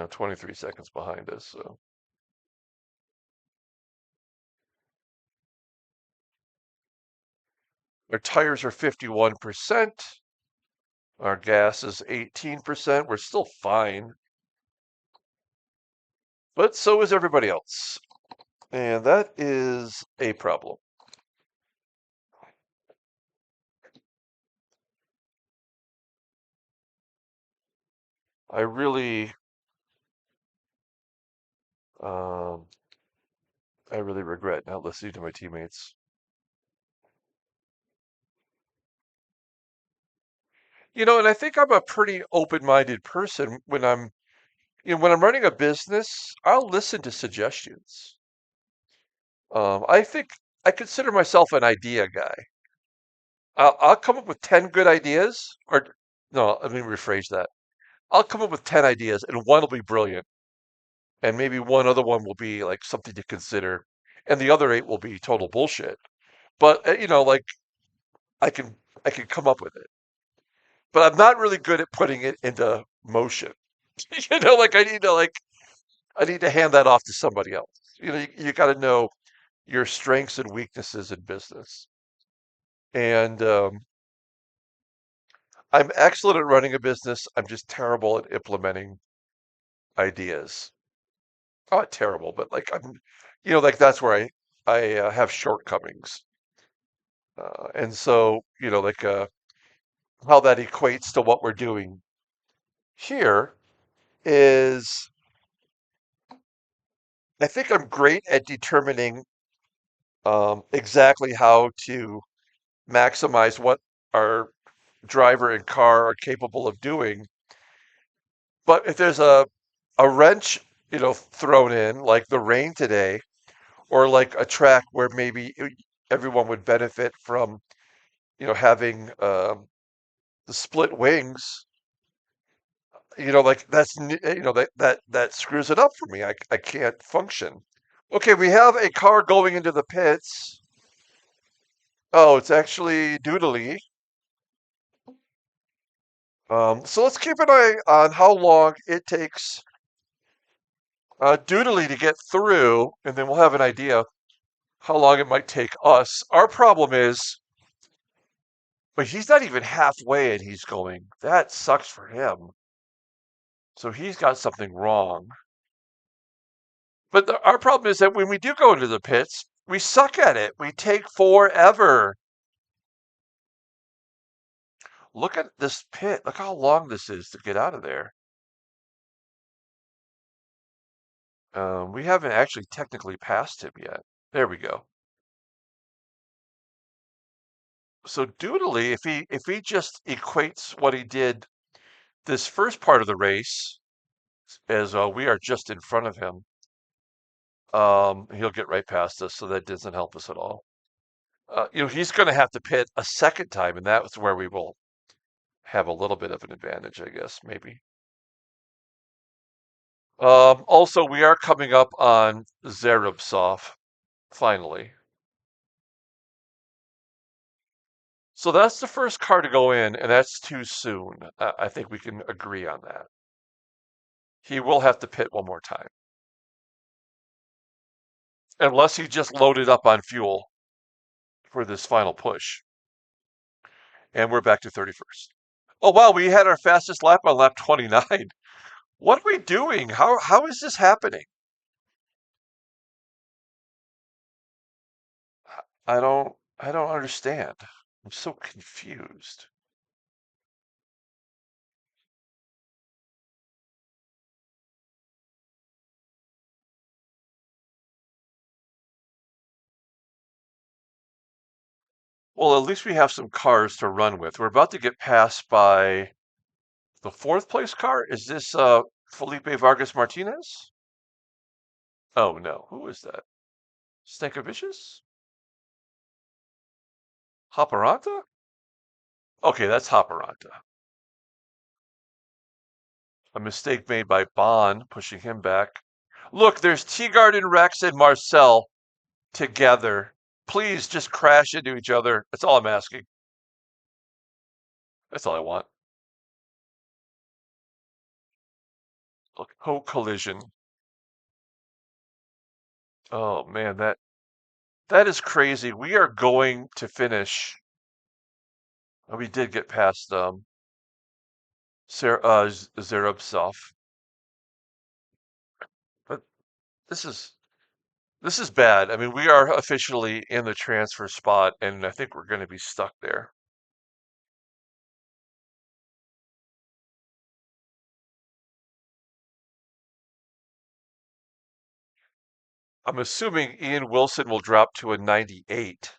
23 seconds behind us. So our tires are 51%. Our gas is 18%. We're still fine, but so is everybody else. And that is a problem. I really, um, I really regret not listening to my teammates. And I think I'm a pretty open-minded person when I'm running a business, I'll listen to suggestions. I think I consider myself an idea guy. I'll come up with 10 good ideas, or no, let me rephrase that. I'll come up with 10 ideas, and one will be brilliant, and maybe one other one will be like something to consider, and the other eight will be total bullshit. But like I can I can come up with it, but I'm not really good at putting it into motion. Like I need to hand that off to somebody else. You got to know your strengths and weaknesses in business. And I'm excellent at running a business. I'm just terrible at implementing ideas. Not terrible, but like like that's where I have shortcomings. And so, how that equates to what we're doing here is I think I'm great at determining exactly how to maximize what our driver and car are capable of doing. But if there's a wrench, thrown in, like the rain today, or like a track where maybe everyone would benefit from, having the split wings, like that screws it up for me. I can't function. Okay, we have a car going into the pits. Oh, it's actually Doodly. So let's keep an eye on how long it takes Doodly to get through, and then we'll have an idea how long it might take us. Our problem is, but he's not even halfway and he's going. That sucks for him. So he's got something wrong. But our problem is that when we do go into the pits, we suck at it. We take forever. Look at this pit. Look how long this is to get out of there. We haven't actually technically passed him yet. There we go. So Doodly, if he just equates what he did this first part of the race as we are just in front of him, he'll get right past us. So that doesn't help us at all. He's going to have to pit a second time, and that's where we will have a little bit of an advantage, I guess, maybe. Also, we are coming up on Zerubsov, finally. So that's the first car to go in, and that's too soon. I think we can agree on that. He will have to pit one more time, unless he just loaded up on fuel for this final push. And we're back to 31st. Oh, wow, we had our fastest lap on lap 29. What are we doing? How is this happening? I don't understand. I'm so confused. Well, at least we have some cars to run with. We're about to get passed by the fourth place car. Is this Felipe Vargas Martinez? Oh no, who is that? Stankovicius? Hopperanta? Okay, that's Hopperanta. A mistake made by Bond, pushing him back. Look, there's Teagard and Rex and Marcel together. Please just crash into each other. That's all I'm asking. That's all I want. Look, collision. Oh man, that is crazy. We are going to finish. Oh, we did get past Zerubsov, but this is this is bad. I mean, we are officially in the transfer spot, and I think we're going to be stuck there. I'm assuming Ian Wilson will drop to a 98.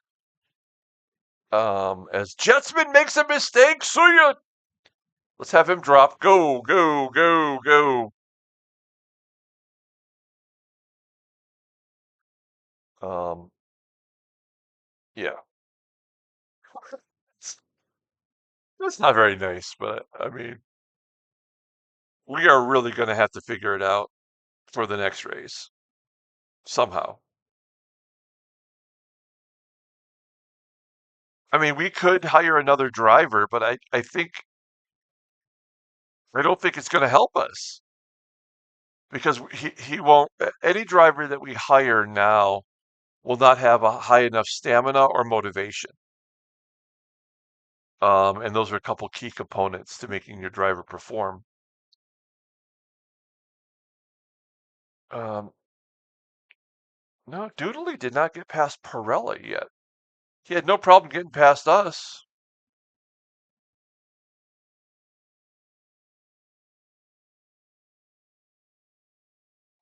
As Jetsman makes a mistake, Suya. Let's have him drop. Go, go, go, go. Um, yeah, it's, that's not very nice, but I mean, we are really going to have to figure it out for the next race somehow. I mean, we could hire another driver, but I don't think it's going to help us because he won't. Any driver that we hire now will not have a high enough stamina or motivation. And those are a couple key components to making your driver perform. Um, no, Doodley did not get past Pirella yet. He had no problem getting past us.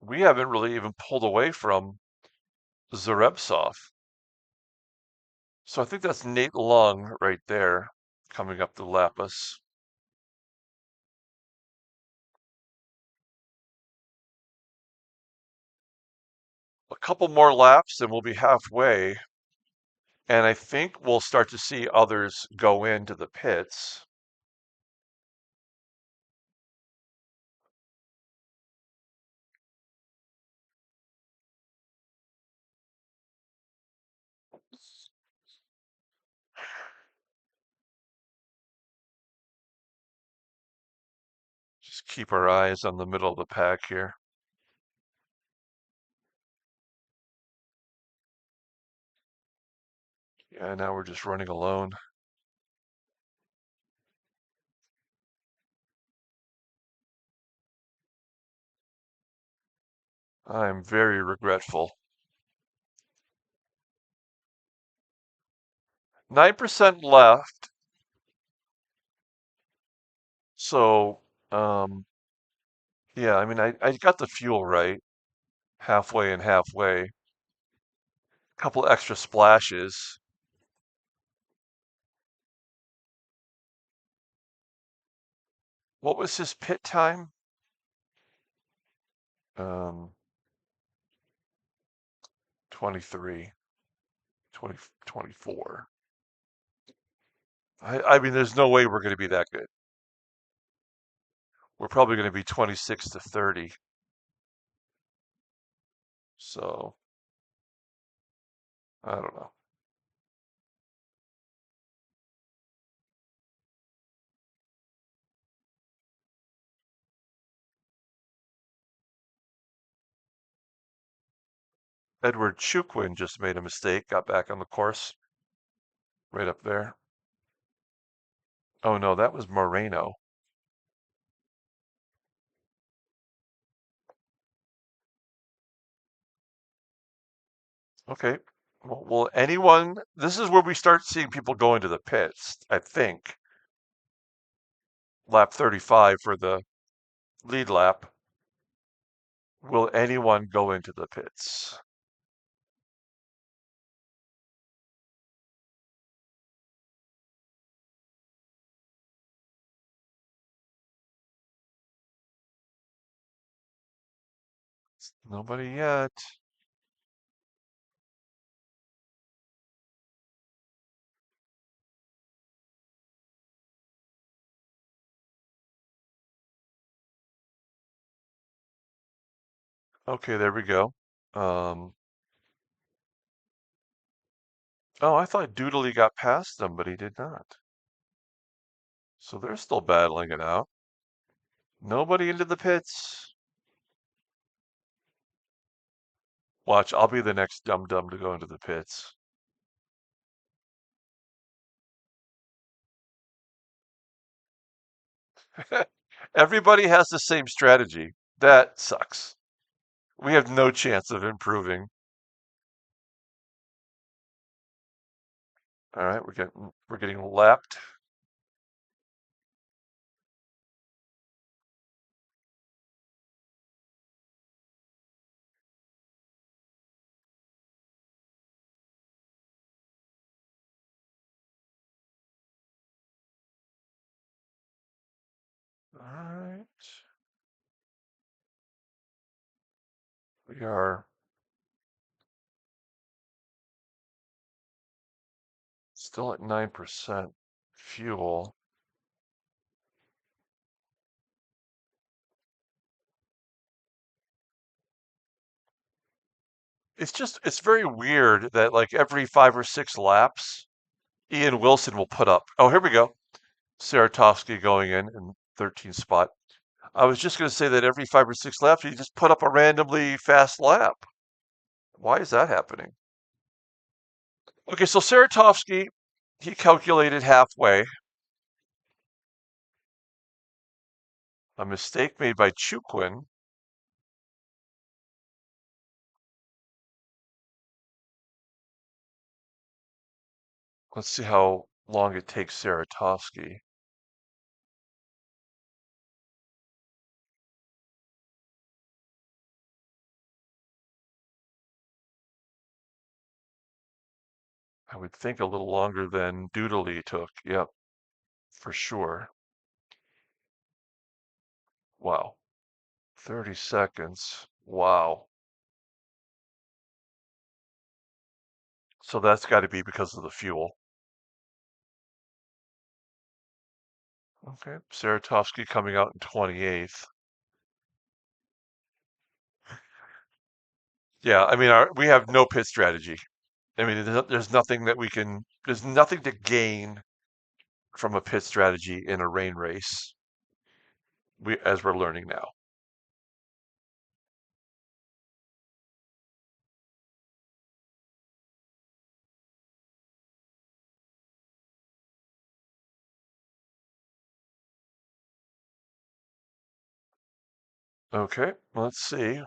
We haven't really even pulled away from Zarebsov. So I think that's Nate Lung right there coming up to Lapis. A couple more laps and we'll be halfway. And I think we'll start to see others go into the pits. Just keep our eyes on the middle of the pack here. Yeah, now we're just running alone. I'm very regretful. 9% left. So, yeah, I mean, I got the fuel right. Halfway and halfway. Couple extra splashes. What was his pit time? Um, 23, 20, 24. I mean, there's no way we're going to be that good. We're probably going to be 26 to 30. So, I don't know. Edward Chukwin just made a mistake, got back on the course, right up there. Oh no, that was Moreno. Okay. Well, will anyone, this is where we start seeing people go into the pits, I think. Lap 35 for the lead lap. Will anyone go into the pits? Nobody yet. Okay, there we go. Um, oh, I thought Doodley got past them, but he did not. So they're still battling it out. Nobody into the pits. Watch, I'll be the next dum-dum to go into the pits. Everybody has the same strategy. That sucks. We have no chance of improving. All right, we're getting lapped. All right. We are still at 9% fuel. It's very weird that like every 5 or 6 laps, Ian Wilson will put up. Oh, here we go. Saratovsky going in 13th spot. I was just going to say that every 5 or 6 laps, he just put up a randomly fast lap. Why is that happening? Okay, so Saratovsky, he calculated halfway. A mistake made by Chukwin. Let's see how long it takes Saratovsky. I would think a little longer than Doodley took. Yep, for sure. Wow. 30 seconds. Wow. So that's got to be because of the fuel. Okay. Saratovsky coming out in 28th. Yeah, I mean, we have no pit strategy. I mean, there's nothing that we can, there's nothing to gain from a pit strategy in a rain race, as we're learning now. Okay, let's see.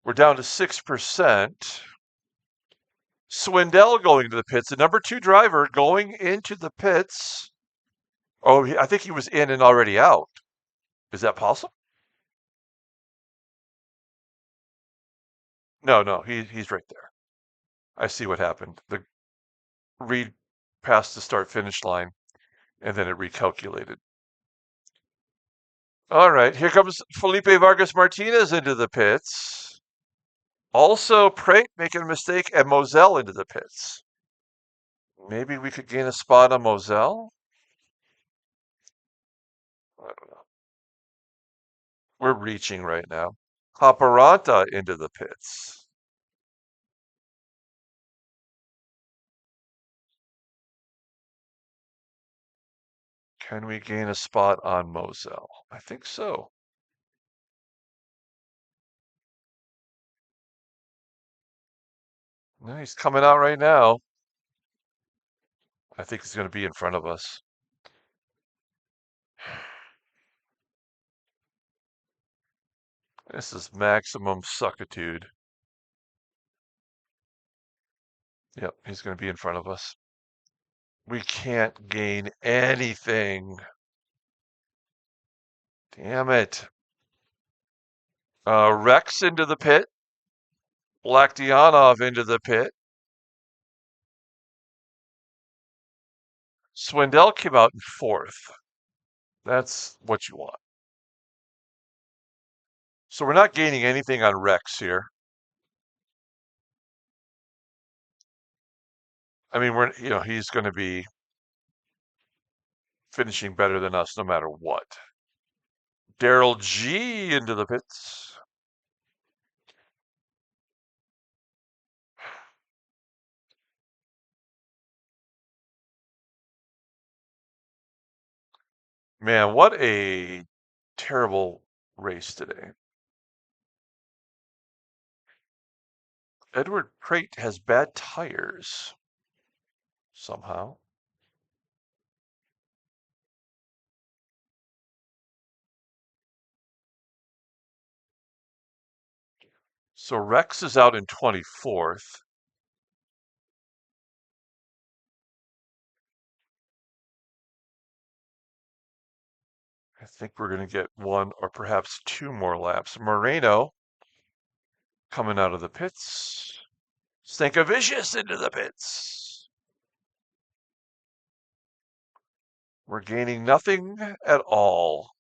We're down to 6%. Swindell going to the pits, the number 2 driver going into the pits. Oh, I think he was in and already out. Is that possible? No, no, he's right there. I see what happened. The read passed the start finish line and then it recalculated. All right, here comes Felipe Vargas Martinez into the pits. Also, Prate making a mistake and Moselle into the pits. Maybe we could gain a spot on Moselle? I don't know. We're reaching right now. Paparanta into the pits. Can we gain a spot on Moselle? I think so. No, he's coming out right now. I think he's going to be in front of us. This is maximum suckitude. Yep, he's going to be in front of us. We can't gain anything. Damn it. Rex into the pit. Blackdianov into the pit. Swindell came out in fourth. That's what you want. So we're not gaining anything on Rex here. I mean, he's going to be finishing better than us no matter what. Daryl G into the pits. Man, what a terrible race today. Edward Prate has bad tires somehow. So Rex is out in 24th. I think we're going to get one or perhaps two more laps. Moreno coming out of the pits. Stankovicius into the pits. We're gaining nothing at all.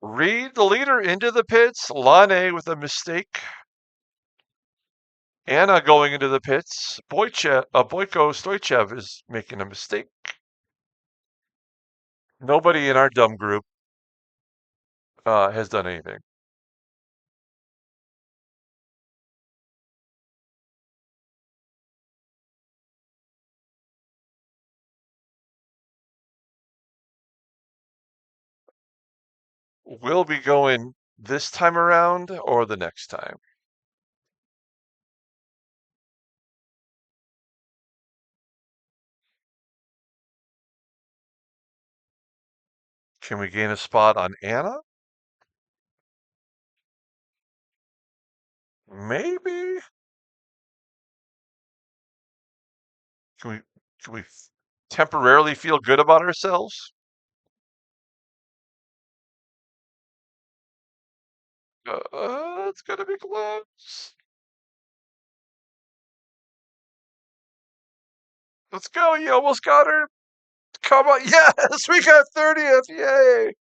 Reed, the leader, into the pits. Lane with a mistake. Anna going into the pits. Boyko Stoichev is making a mistake. Nobody in our dumb group has done anything. We'll be going this time around or the next time. Can we gain a spot on Anna? Maybe. Can we can we temporarily feel good about ourselves? It's gonna be close. Let's go. You almost got her. Come on. Yes, we got 30th. Yay.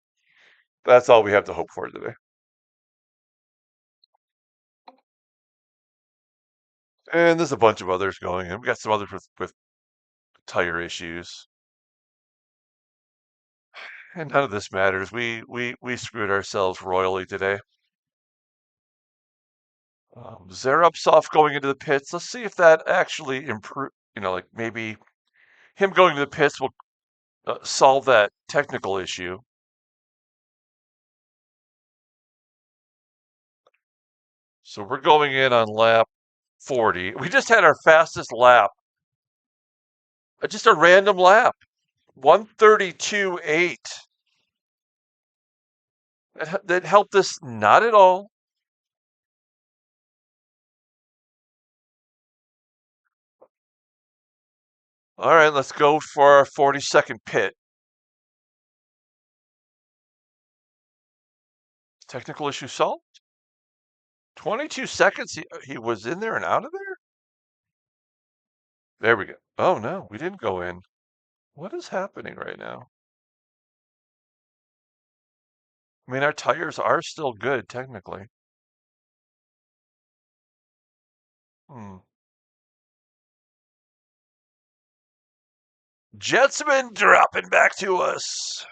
That's all we have to hope for today. And there's a bunch of others going in. We got some others with tire issues. And none of this matters. We screwed ourselves royally today. Zarubsov going into the pits. Let's see if that actually improve. Like maybe him going to the pits will solve that technical issue. So we're going in on lap 40. We just had our fastest lap. Just a random lap. 132.8. That helped us not at all. All right, let's go for our 40-second pit. Technical issue solved. 22 seconds. He was in there and out of there? There we go. Oh, no, we didn't go in. What is happening right now? I mean, our tires are still good, technically. Hmm. Jetsman dropping back to us.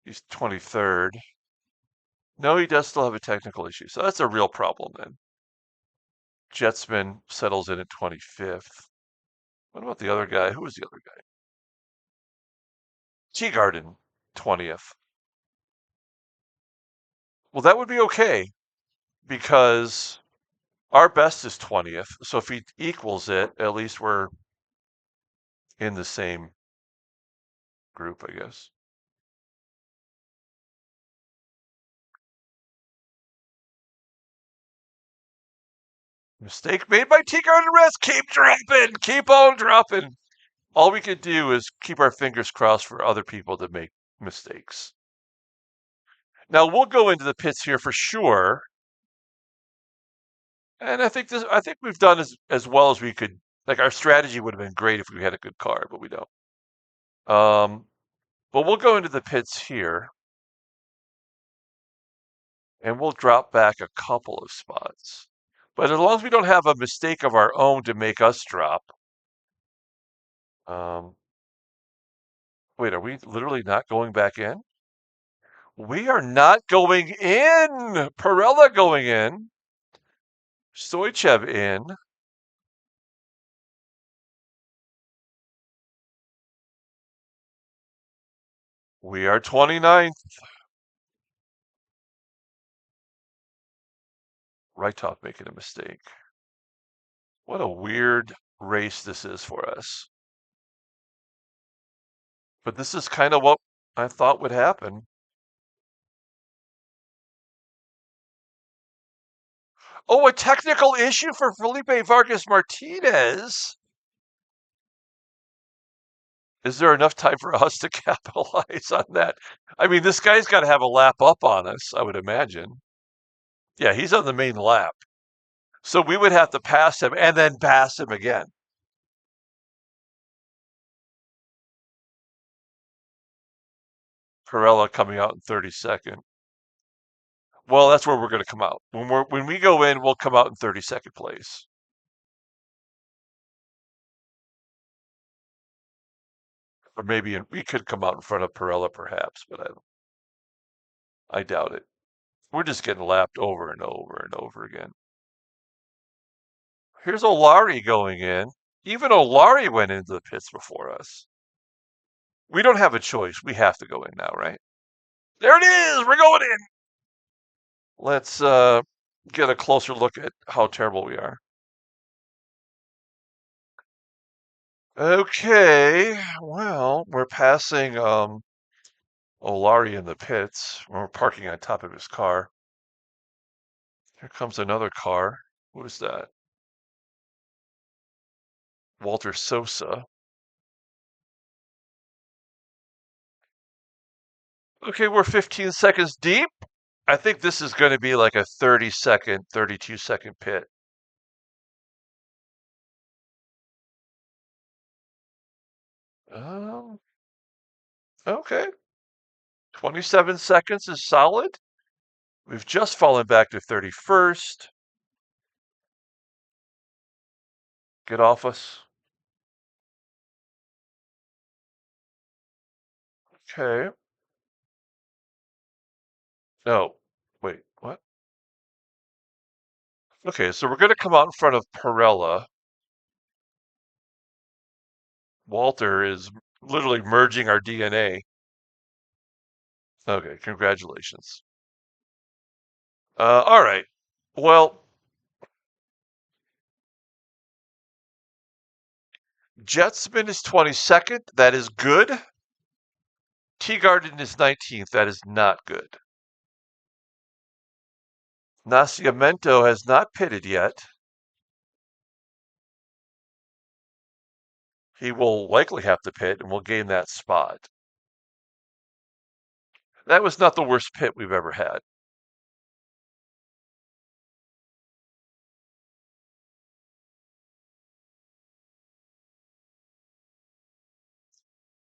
He's 23rd. No, he does still have a technical issue, so that's a real problem then. Jetsman settles in at 25th. What about the other guy? Who was the other guy? Teagarden, 20th. Well, that would be okay because our best is 20th. So if he equals it, at least we're in the same group, I guess. Mistake made by Teagarden Rest. Keep dropping. Keep on dropping. All we could do is keep our fingers crossed for other people to make mistakes. Now we'll go into the pits here for sure. And I think we've done as well as we could. Like our strategy would have been great if we had a good car, but we don't. But we'll go into the pits here. And we'll drop back a couple of spots. But as long as we don't have a mistake of our own to make us drop. Wait, are we literally not going back in? We are not going in. Pirella going in. Stoichev in. We are 29th. Right top making a mistake. What a weird race this is for us. But this is kind of what I thought would happen. Oh, a technical issue for Felipe Vargas Martinez. Is there enough time for us to capitalize on that? I mean, this guy's got to have a lap up on us, I would imagine. Yeah, he's on the main lap. So we would have to pass him and then pass him again. Perella coming out in 32nd. Well, that's where we're going to come out. When we go in, we'll come out in 32nd place. Or maybe we could come out in front of Perella, perhaps, but I doubt it. We're just getting lapped over and over and over again. Here's Olari going in. Even Olari went into the pits before us. We don't have a choice. We have to go in now, right? There it is. We're going in. Let's get a closer look at how terrible we are. Okay, well, we're passing Olari in the pits. We're parking on top of his car. Here comes another car. Who is that? Walter Sosa. Okay, we're 15 seconds deep. I think this is going to be like a 30-second, 32-second pit. Um, okay. 27 seconds is solid. We've just fallen back to 31st. Get off us. Okay. No. Wait, what? Okay, so we're going to come out in front of Perella. Walter is literally merging our DNA. Okay, congratulations. All right. Well, Jetsman is 22nd. That is good. Teagarden is 19th. That is not good. Nascimento has not pitted yet. He will likely have to pit, and we'll gain that spot. That was not the worst pit we've ever had.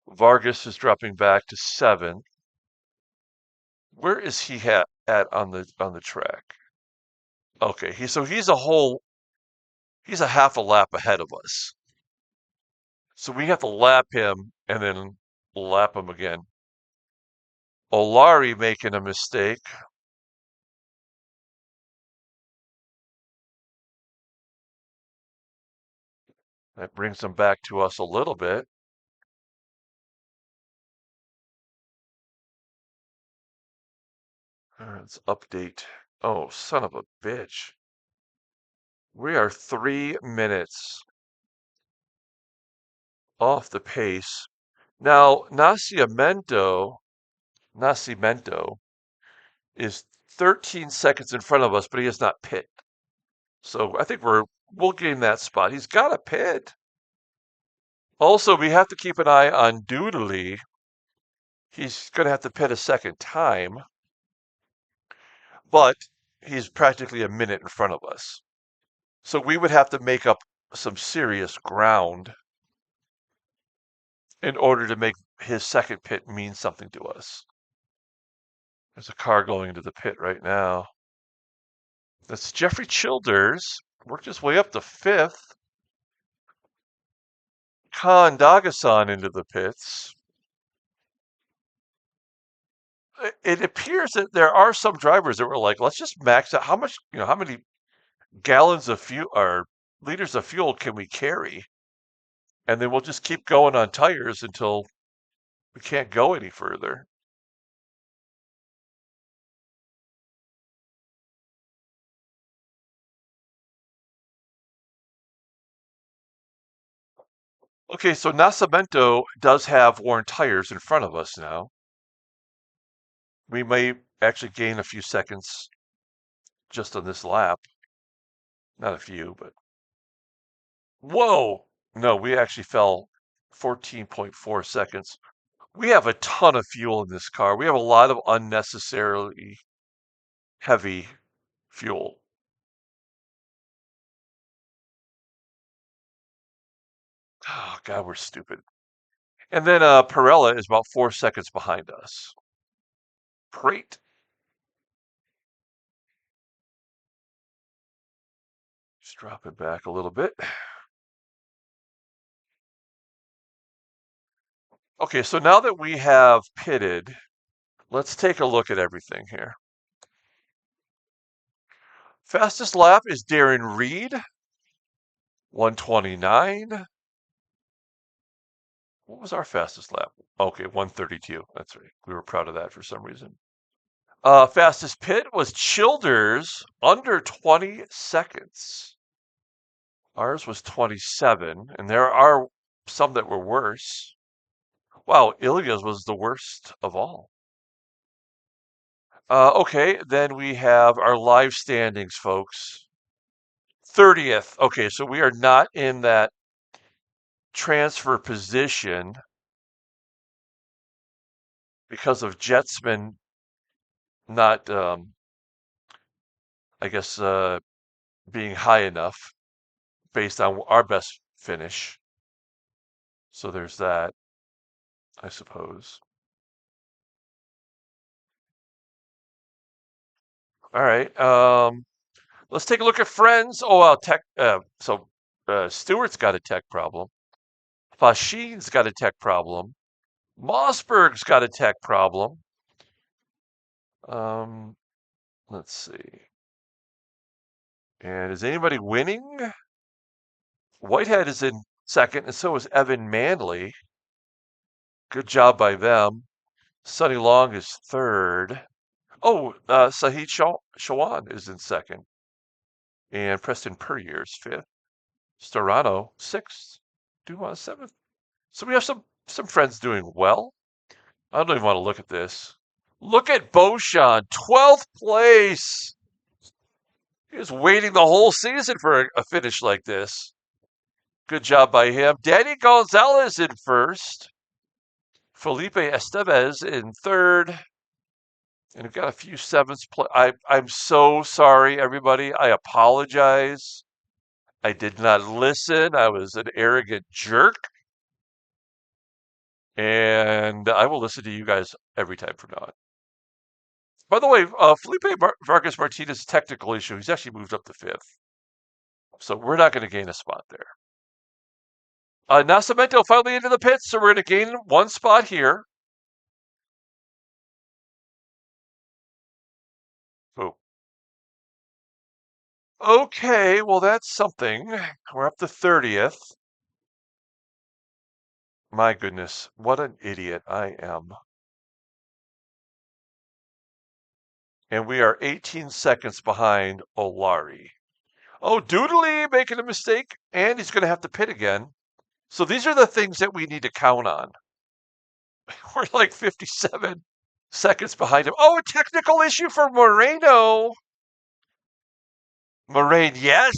Vargas is dropping back to 7. Where is he at on the track? Okay, he's a half a lap ahead of us. So we have to lap him and then lap him again. Olari making a mistake. That brings him back to us a little bit. Let's update. Oh, son of a bitch. We are 3 minutes off the pace. Now, Nascimento is 13 seconds in front of us, but he has not pit. So I think we'll gain that spot. He's got a pit. Also, we have to keep an eye on Doodley. He's going to have to pit a second time, but he's practically a minute in front of us. So we would have to make up some serious ground in order to make his second pit mean something to us. There's a car going into the pit right now. That's Jeffrey Childers. Worked his way up to 5th. Khan Dagasan into the pits. It appears that there are some drivers that were like, let's just max out how many gallons of fuel or liters of fuel can we carry? And then we'll just keep going on tires until we can't go any further. Okay, so Nascimento does have worn tires in front of us now. We may actually gain a few seconds just on this lap. Not a few, but whoa! No, we actually fell 14.4 seconds. We have a ton of fuel in this car. We have a lot of unnecessarily heavy fuel. Oh, God, we're stupid. And then Perella is about 4 seconds behind us. Great. Just drop it back a little bit. Okay, so now that we have pitted, let's take a look at everything here. Fastest lap is Darren Reed, 129. What was our fastest lap? Okay, 132. That's right. We were proud of that for some reason. Fastest pit was Childers, under 20 seconds. Ours was 27, and there are some that were worse. Wow, Ilya's was the worst of all. Okay, then we have our live standings, folks. 30th. Okay, so we are not in that transfer position because of Jetsman not, I guess, being high enough based on our best finish. So there's that, I suppose. All right. Let's take a look at friends. Oh, well, Stewart's got a tech problem. Fashin's got a tech problem. Mossberg's got a tech problem. Um, let's see. And is anybody winning? Whitehead is in second, and so is Evan Manley. Good job by them. Sonny Long is third. Oh, Sahid Shawan is in second. And Preston Puryear is fifth. Storano, sixth. Dumas, seventh. So we have some friends doing well. I don't even want to look at this. Look at Beauchamp, 12th place. He was waiting the whole season for a finish like this. Good job by him. Danny Gonzalez in first. Felipe Estevez in third. And we've got a few sevens. I'm so sorry, everybody. I apologize. I did not listen. I was an arrogant jerk. And I will listen to you guys every time from now on. By the way, Vargas Martinez's technical issue, he's actually moved up to fifth. So we're not going to gain a spot there. Nascimento finally into the pits, so we're going to gain one spot here. Oh. Okay, well, that's something. We're up to 30th. My goodness, what an idiot I am. And we are 18 seconds behind Olari. Oh, Doodly making a mistake, and he's going to have to pit again. So these are the things that we need to count on. We're like 57 seconds behind him. Oh, a technical issue for Moreno. Moraine, yes.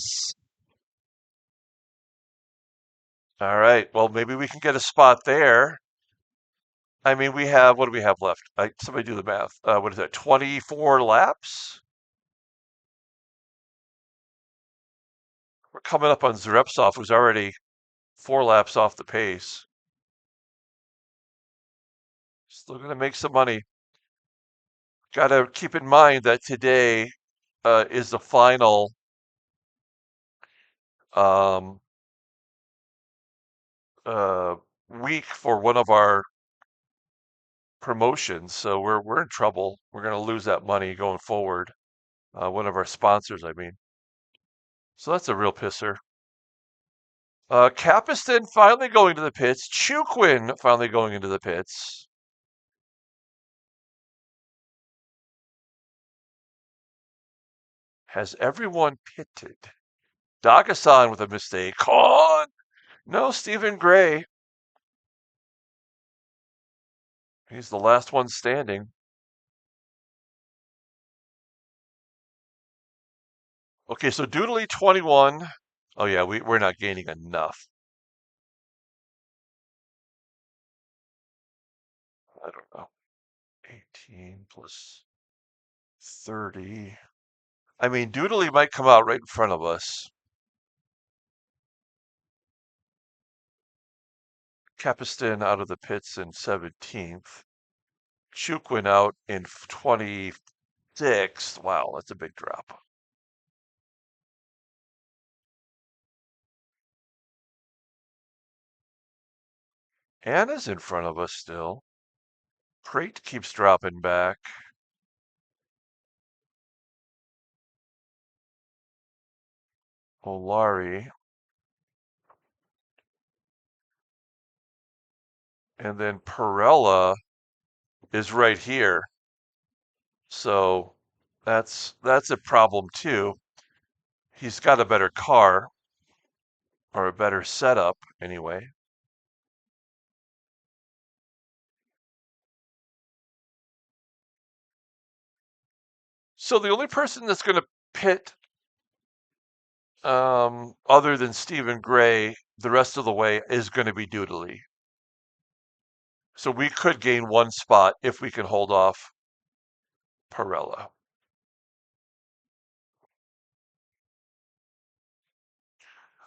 All right. Well, maybe we can get a spot there. I mean, what do we have left? Somebody do the math. What is that? 24 laps? We're coming up on Zarepsov, who's already 4 laps off the pace. Still going to make some money. Got to keep in mind that today is the final um, uh, week for one of our promotions, so we're in trouble. We're going to lose that money going forward. One of our sponsors, I mean. So that's a real pisser. Capiston finally going to the pits. Chuquin finally going into the pits. Has everyone pitted? Dagasan with a mistake. Con! No, Stephen Gray. He's the last one standing. Okay, so Doodly 21. Oh yeah, we're not gaining enough. I don't know. 18 plus 30. I mean, Doodly might come out right in front of us. Capiston out of the pits in 17th. Chuquin out in 26th. Wow, that's a big drop. Anna's in front of us still. Crate keeps dropping back. Olari. And then Perella is right here. So that's a problem too. He's got a better car or a better setup anyway. So the only person that's going to pit other than Stephen Gray the rest of the way is going to be Doodly. So we could gain one spot if we can hold off Perella.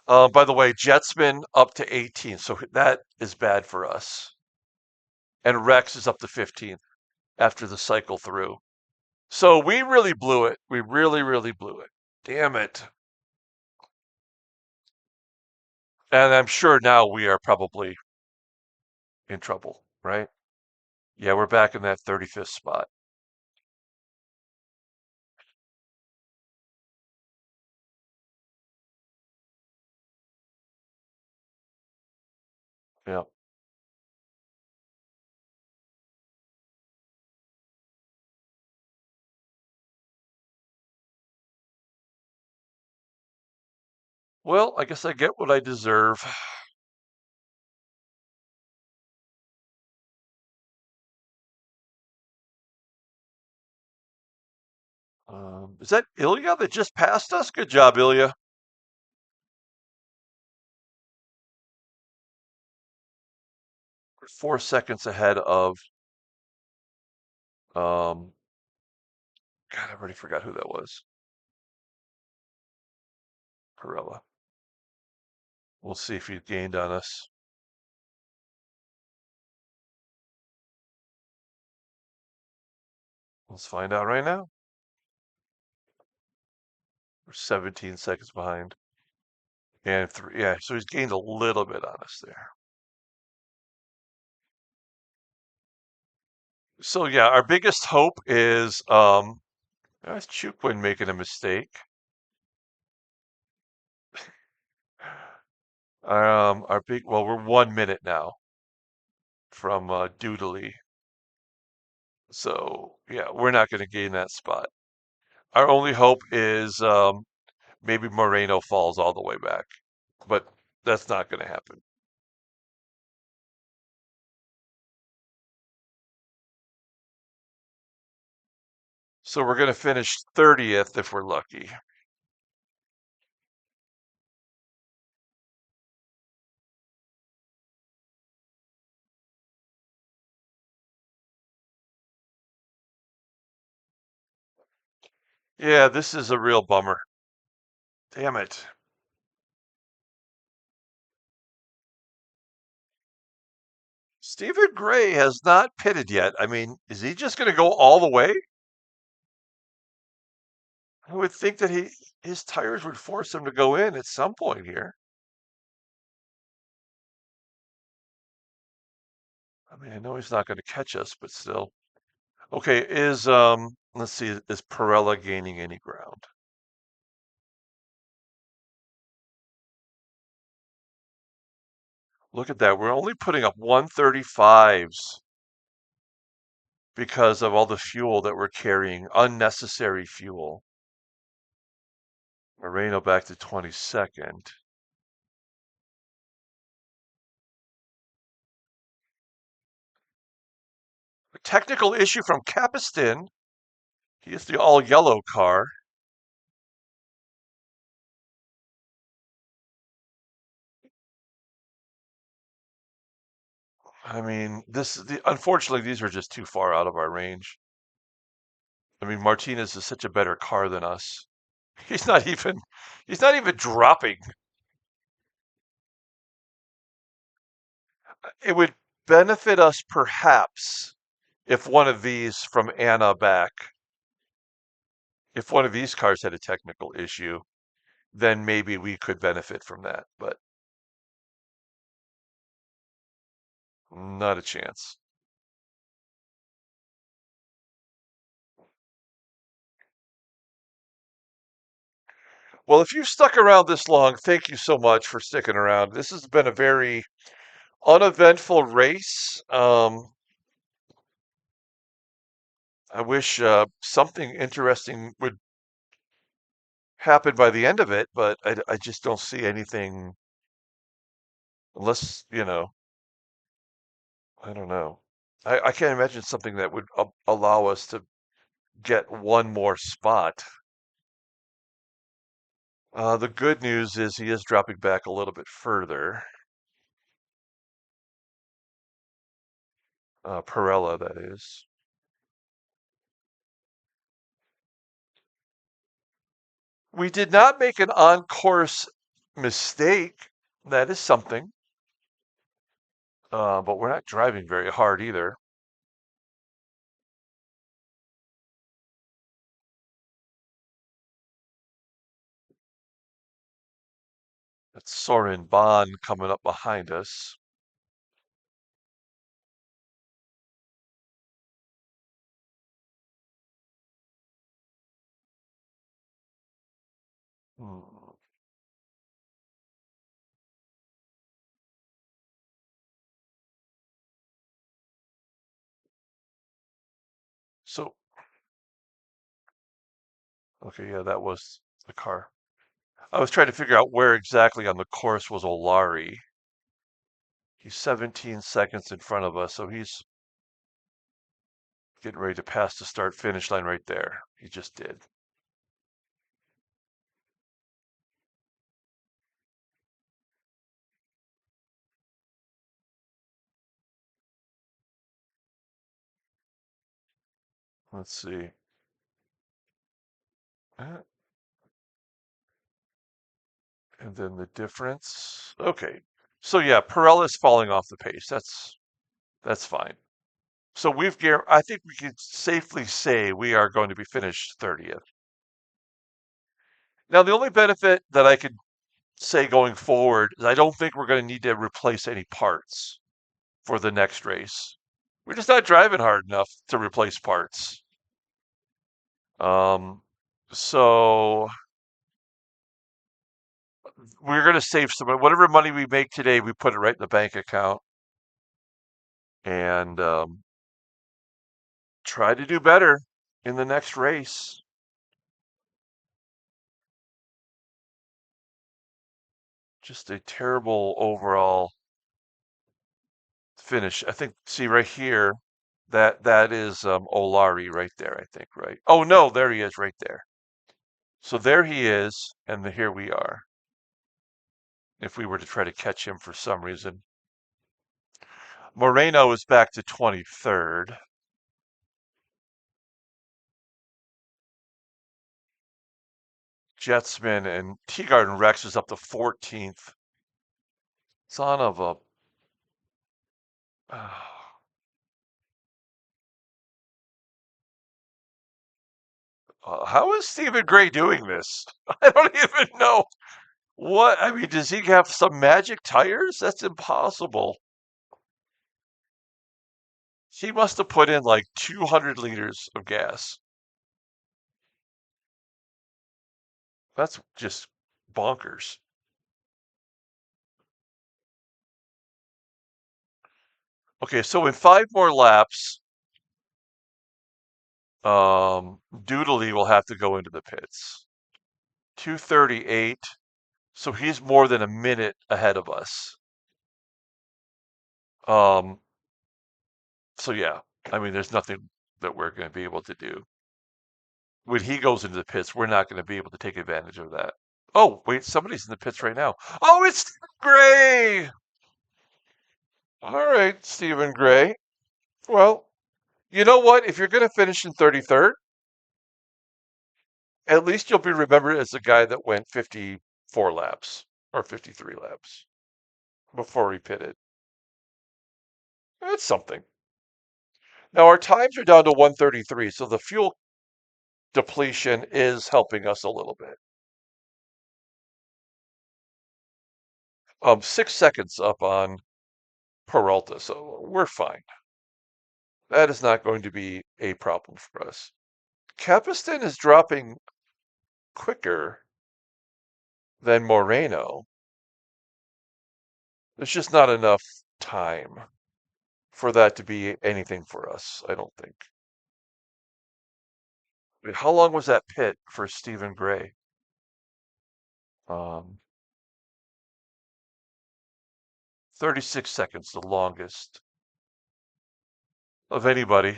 By the way, Jetsman up to 18, so that is bad for us. And Rex is up to 15 after the cycle through. So we really blew it. We really, really blew it. Damn it. And I'm sure now we are probably in trouble, right? Yeah, we're back in that 35th spot. Yeah. Well, I guess I get what I deserve. Is that Ilya that just passed us? Good job, Ilya. We're 4 seconds ahead of um God, I already forgot who that was. Perella. We'll see if he gained on us. Let's find out right now. We're 17 seconds behind. And three, yeah, so he's gained a little bit on us there. So yeah, our biggest hope is that's Chukwin making a mistake. We're 1 minute now from Doodley. So yeah, we're not going to gain that spot. Our only hope is maybe Moreno falls all the way back, but that's not going to happen. So we're going to finish 30th if we're lucky. Yeah, this is a real bummer. Damn it. Stephen Gray has not pitted yet. I mean, is he just going to go all the way? I would think that his tires would force him to go in at some point here. I mean, I know he's not going to catch us, but still. Okay, let's see, is Perella gaining any ground? Look at that. We're only putting up 135s because of all the fuel that we're carrying, unnecessary fuel. Moreno back to 22nd. A technical issue from Capiston. He is the all yellow car. I mean, unfortunately, these are just too far out of our range. I mean, Martinez is such a better car than us. He's not even he's not even dropping. It would benefit us perhaps if one of these from Anna back, if one of these cars had a technical issue, then maybe we could benefit from that, but not a chance. Well, if you've stuck around this long, thank you so much for sticking around. This has been a very uneventful race. I wish something interesting would happen by the end of it, but I just don't see anything unless, I don't know. I can't imagine something that would allow us to get one more spot. The good news is he is dropping back a little bit further. Perella, that is. We did not make an on-course mistake. That is something. But we're not driving very hard either. That's Soren Bond coming up behind us. Hmm. So, okay, yeah, that was the car. I was trying to figure out where exactly on the course was Olari. He's 17 seconds in front of us, so he's getting ready to pass the start finish line right there. He just did. Let's see. Uh, And then the difference. Okay. So yeah, Perella's falling off the pace. That's fine. So I think we can safely say we are going to be finished 30th. Now, the only benefit that I could say going forward is I don't think we're going to need to replace any parts for the next race. We're just not driving hard enough to replace parts. Um, so we're going to save some, whatever money we make today, we put it right in the bank account and try to do better in the next race. Just a terrible overall finish. I think, see right here, that is Olari right there, I think, right? Oh no, there he is right there. So there he is, and here we are. If we were to try to catch him for some reason. Moreno is back to 23rd. Jetsman and Teagard and Rex is up to 14th. Son of a... how is Stephen Gray doing this? I don't even know. What? I mean, does he have some magic tires? That's impossible. He must have put in like 200 liters of gas. That's just bonkers. Okay, so in 5 more laps, Doodley will have to go into the pits. 2:38. So he's more than a minute ahead of us. Um, so yeah, I mean, there's nothing that we're going to be able to do. When he goes into the pits, we're not going to be able to take advantage of that. Oh, wait, somebody's in the pits right now. Oh, it's Gray! All right, Stephen Gray. Well, you know what? If you're going to finish in 33rd, at least you'll be remembered as the guy that went 54 laps or 53 laps before he pitted. That's something. Now, our times are down to 133, so the fuel depletion is helping us a little bit. 6 seconds up on Peralta, so we're fine. That is not going to be a problem for us. Capiston is dropping quicker than Moreno. There's just not enough time for that to be anything for us, I don't think. Wait, how long was that pit for Stephen Gray? Um, 36 seconds, the longest of anybody.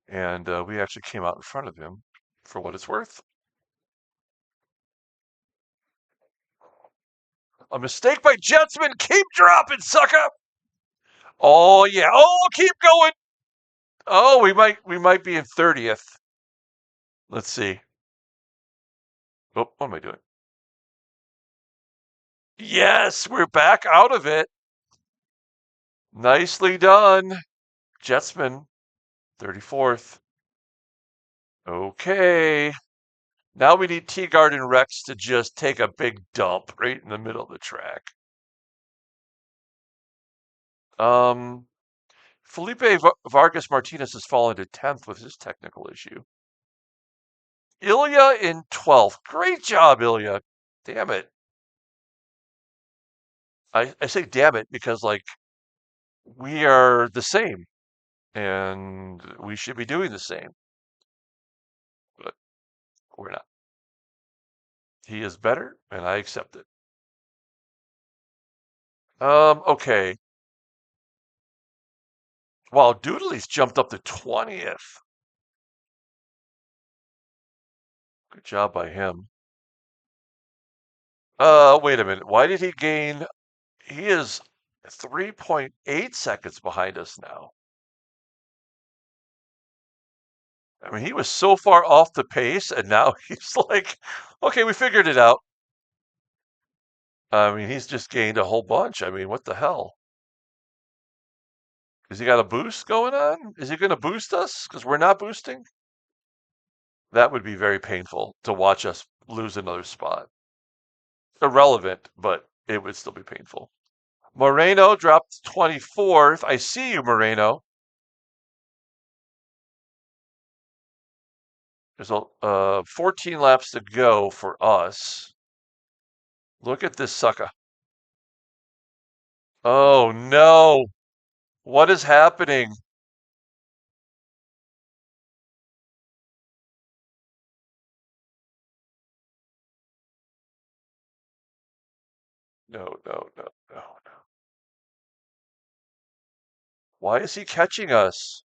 And we actually came out in front of him for what it's worth. A mistake by Jetsman. Keep dropping, sucker. Oh yeah. Oh, keep going. Oh, we might be in 30th. Let's see. Oh, what am I doing? Yes, we're back out of it. Nicely done. Jetsman, 34th. Okay. Now we need Teagard and Rex to just take a big dump right in the middle of the track. Um, Felipe Vargas Martinez has fallen to 10th with his technical issue. Ilya in 12th. Great job, Ilya. Damn it. I say damn it because, like, we are the same and we should be doing the same, but we're not. He is better and I accept it. Okay. Wow, Doodley's jumped up to 20th. Good job by him. Wait a minute. Why did he gain? He is 3.8 seconds behind us now. I mean, he was so far off the pace, and now he's like, okay, we figured it out. I mean, he's just gained a whole bunch. I mean, what the hell? Has he got a boost going on? Is he going to boost us? Because we're not boosting? That would be very painful to watch us lose another spot. Irrelevant, but it would still be painful. Moreno dropped 24th. I see you, Moreno. There's 14 laps to go for us. Look at this sucker. Oh no. What is happening? No, no, no, no, no. Why is he catching us?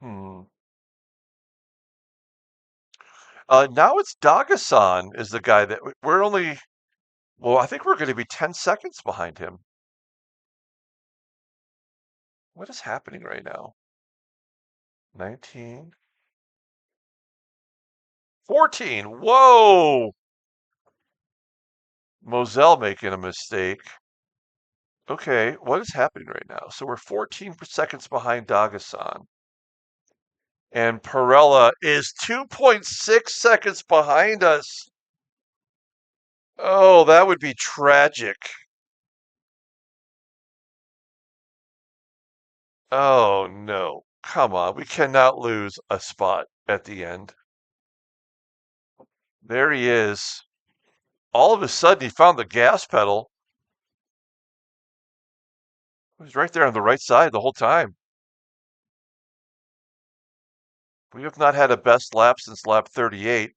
Hmm. Now it's Dagasan is the guy that we're only, well, I think we're going to be 10 seconds behind him. What is happening right now? 19, 14. Whoa! Moselle making a mistake. Okay, what is happening right now? So we're 14 seconds behind Dagasan. And Perella is 2.6 seconds behind us. Oh, that would be tragic. Oh, no. Come on. We cannot lose a spot at the end. There he is. All of a sudden, he found the gas pedal. He was right there on the right side the whole time. We have not had a best lap since lap 38,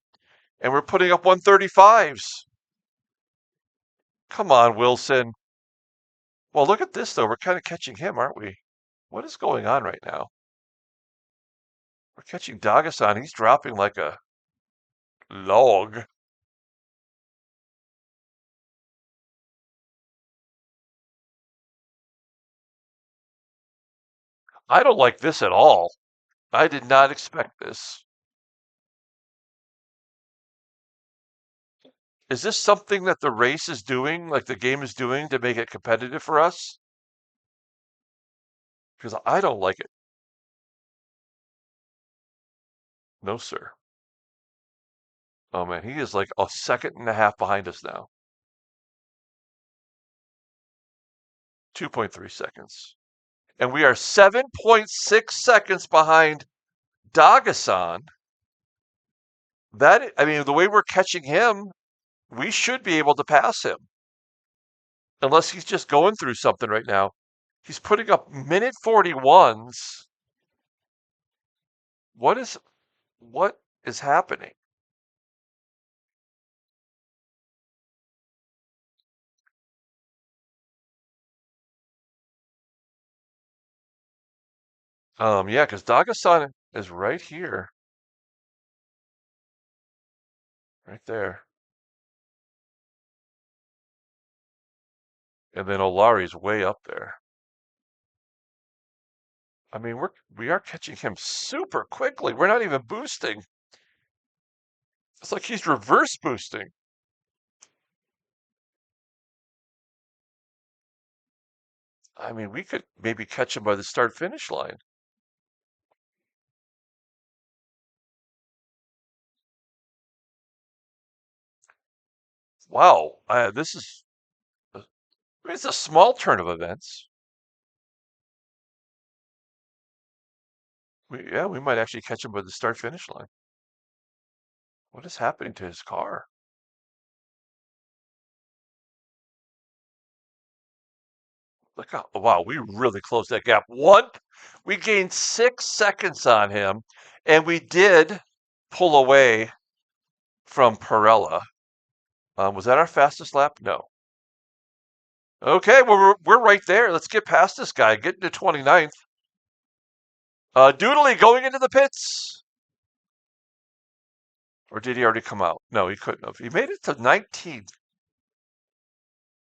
and we're putting up 135s. Come on, Wilson. Well, look at this, though. We're kind of catching him, aren't we? What is going on right now? We're catching Dagasan. He's dropping like a log. I don't like this at all. I did not expect this. Is this something that the race is doing, like the game is doing to make it competitive for us? Because I don't like it. No, sir. Oh man, he is like a second and a half behind us now. 2.3 seconds. And we are 7.6 seconds behind Dagasan. That, I mean, the way we're catching him, we should be able to pass him. Unless he's just going through something right now. He's putting up minute 41s. What is happening? Yeah, because Dagasan is right here. Right there. And then Olari's way up there. I mean, we are catching him super quickly. We're not even boosting. It's like he's reverse boosting. I mean, we could maybe catch him by the start finish line. Wow, this is it's a small turn of events. Yeah, we might actually catch him by the start finish line. What is happening to his car? Look how, wow, we really closed that gap. We gained 6 seconds on him, and we did pull away from Perella. Was that our fastest lap? No. Okay, well, we're right there. Let's get past this guy. Get into 29th. Doodley going into the pits. Or did he already come out? No, he couldn't have. He made it to 19th.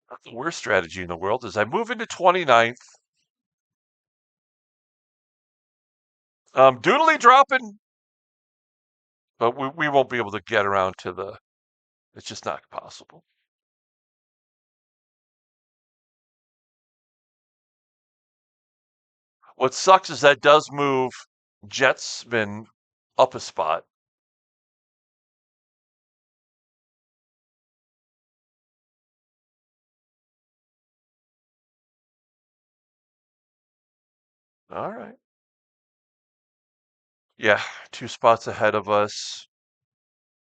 That's the worst strategy in the world is I move into 29th. Doodly dropping, but we won't be able to get around to the. It's just not possible. What sucks is that does move Jetsman up a spot. All right. Yeah, 2 spots ahead of us.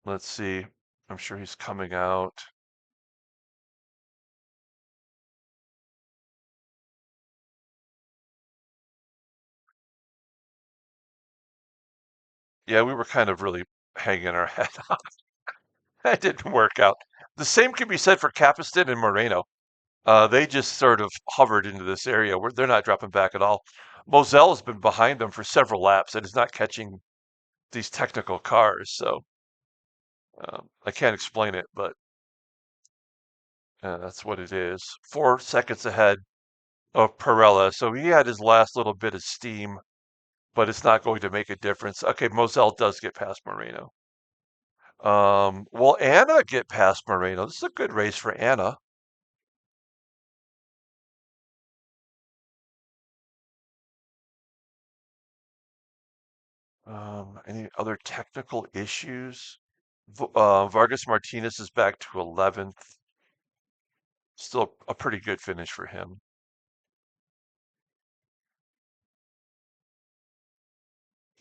Let's see. I'm sure he's coming out. Yeah, we were kind of really hanging our head on. That didn't work out. The same can be said for Capiston and Moreno. They just sort of hovered into this area where they're not dropping back at all. Moselle has been behind them for several laps and is not catching these technical cars. So I can't explain it, but that's what it is. 4 seconds ahead of Perella. So he had his last little bit of steam, but it's not going to make a difference. Okay, Moselle does get past Moreno. Will Anna get past Moreno? This is a good race for Anna. Any other technical issues? Vargas Martinez is back to 11th. Still a pretty good finish for him.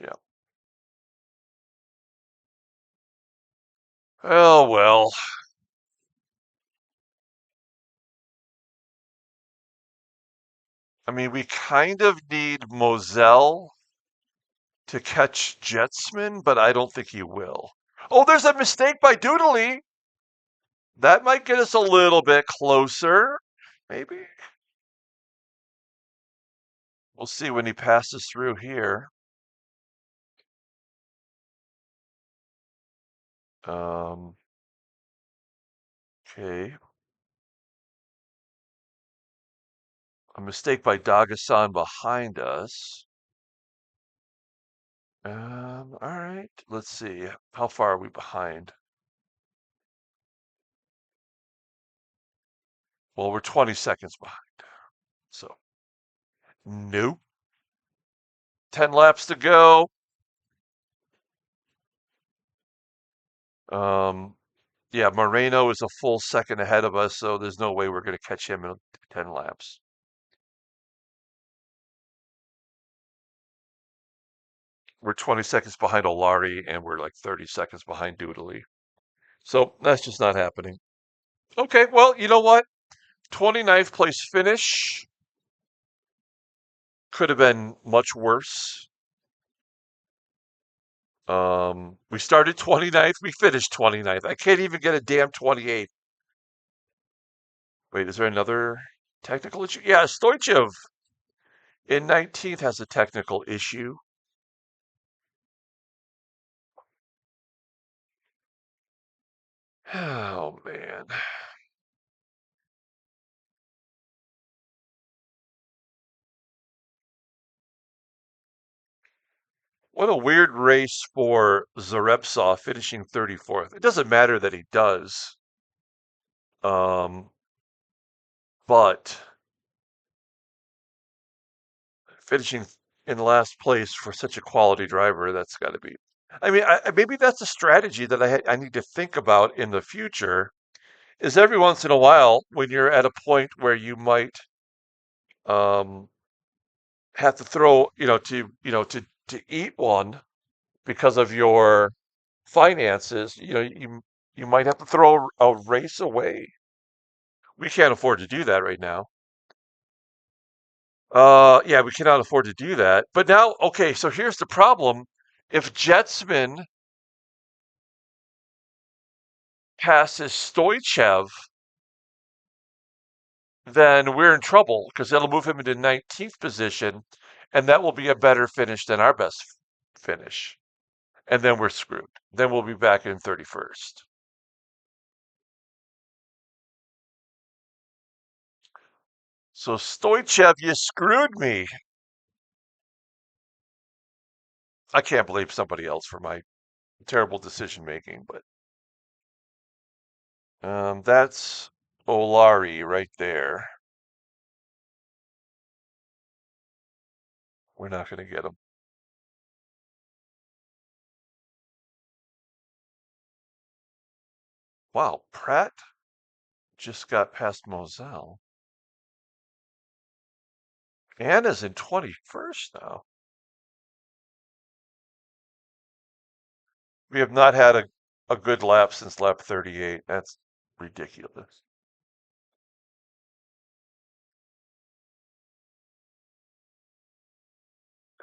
Yeah. Oh, well. I mean, we kind of need Moselle to catch Jetsman, but I don't think he will. Oh, there's a mistake by Doodly. That might get us a little bit closer. Maybe. We'll see when he passes through here. Um, okay. A mistake by Dagasan behind us. All right. Let's see. How far are we behind? Well, we're 20 seconds behind. So, nope. 10 laps to go. Um, yeah, Moreno is a full second ahead of us, so there's no way we're going to catch him in 10 laps. We're 20 seconds behind Olari, and we're like 30 seconds behind Doodley. So that's just not happening. Okay, well, you know what? 29th place finish could have been much worse. We started 29th, we finished 29th. I can't even get a damn 28th. Wait, is there another technical issue? Yeah, Stoichev in 19th has a technical issue. Oh, man. What a weird race for Zarepsov finishing 34th. It doesn't matter that he does. Um, but finishing in last place for such a quality driver, that's got to be. I mean, maybe that's a strategy that I need to think about in the future. Is every once in a while when you're at a point where you might um, have to throw, to eat one because of your finances, you might have to throw a race away. We can't afford to do that right now. Yeah, we cannot afford to do that. But now, okay, so here's the problem. If Jetsman passes Stoichev, then we're in trouble because that'll move him into 19th position, and that will be a better finish than our best finish. And then we're screwed. Then we'll be back in 31st. So Stoichev, you screwed me. I can't blame somebody else for my terrible decision making, but that's Olari right there. We're not going to get him. Wow, Pratt just got past Moselle. Anna's in 21st now. We have not had a good lap since lap 38. That's ridiculous.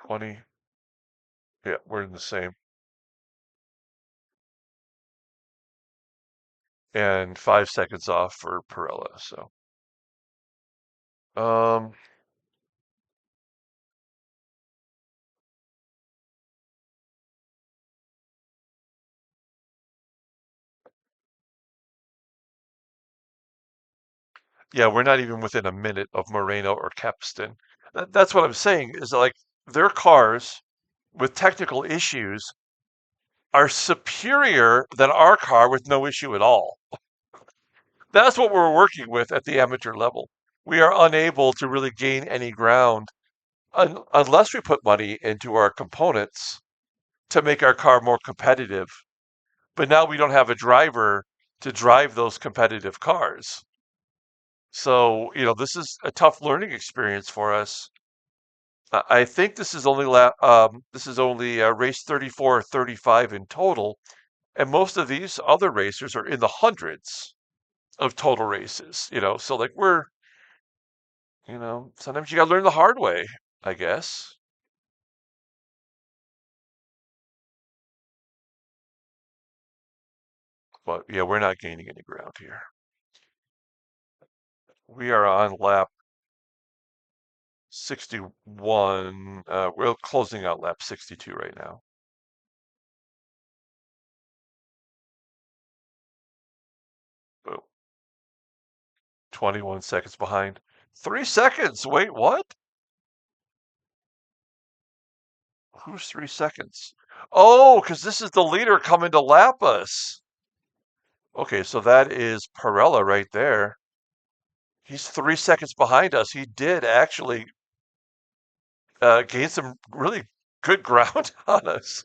20. Yeah, we're in the same. And 5 seconds off for Perella. So, um, yeah, we're not even within a minute of Moreno or Capstan. That's what I'm saying is like their cars with technical issues are superior than our car with no issue at all. That's what we're working with at the amateur level. We are unable to really gain any ground unless we put money into our components to make our car more competitive. But now we don't have a driver to drive those competitive cars. So, this is a tough learning experience for us. I think this is only race 34 or 35 in total, and most of these other racers are in the hundreds of total races. So like sometimes you got to learn the hard way, I guess. But yeah, we're not gaining any ground here. We are on lap 61. We're closing out lap 62 right now. Boom. 21 seconds behind. 3 seconds. Wait, what? Who's 3 seconds? Oh, because this is the leader coming to lap us. Okay, so that is Perella right there. He's 3 seconds behind us. He did actually gain some really good ground on us.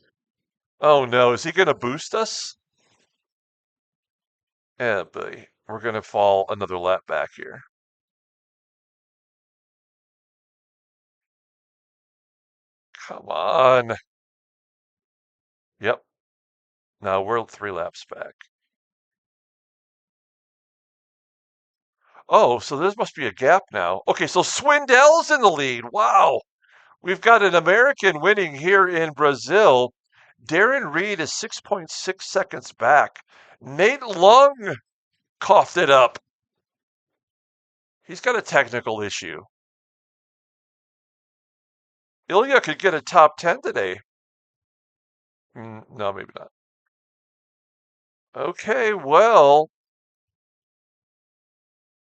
Oh no, is he going to boost us? Yeah, buddy. We're going to fall another lap back here. Come on. Yep. Now we're 3 laps back. Oh, so this must be a gap now. Okay, so Swindell's in the lead. Wow. We've got an American winning here in Brazil. Darren Reed is 6.6 seconds back. Nate Lung coughed it up. He's got a technical issue. Ilya could get a top 10 today. No, maybe not. Okay, well,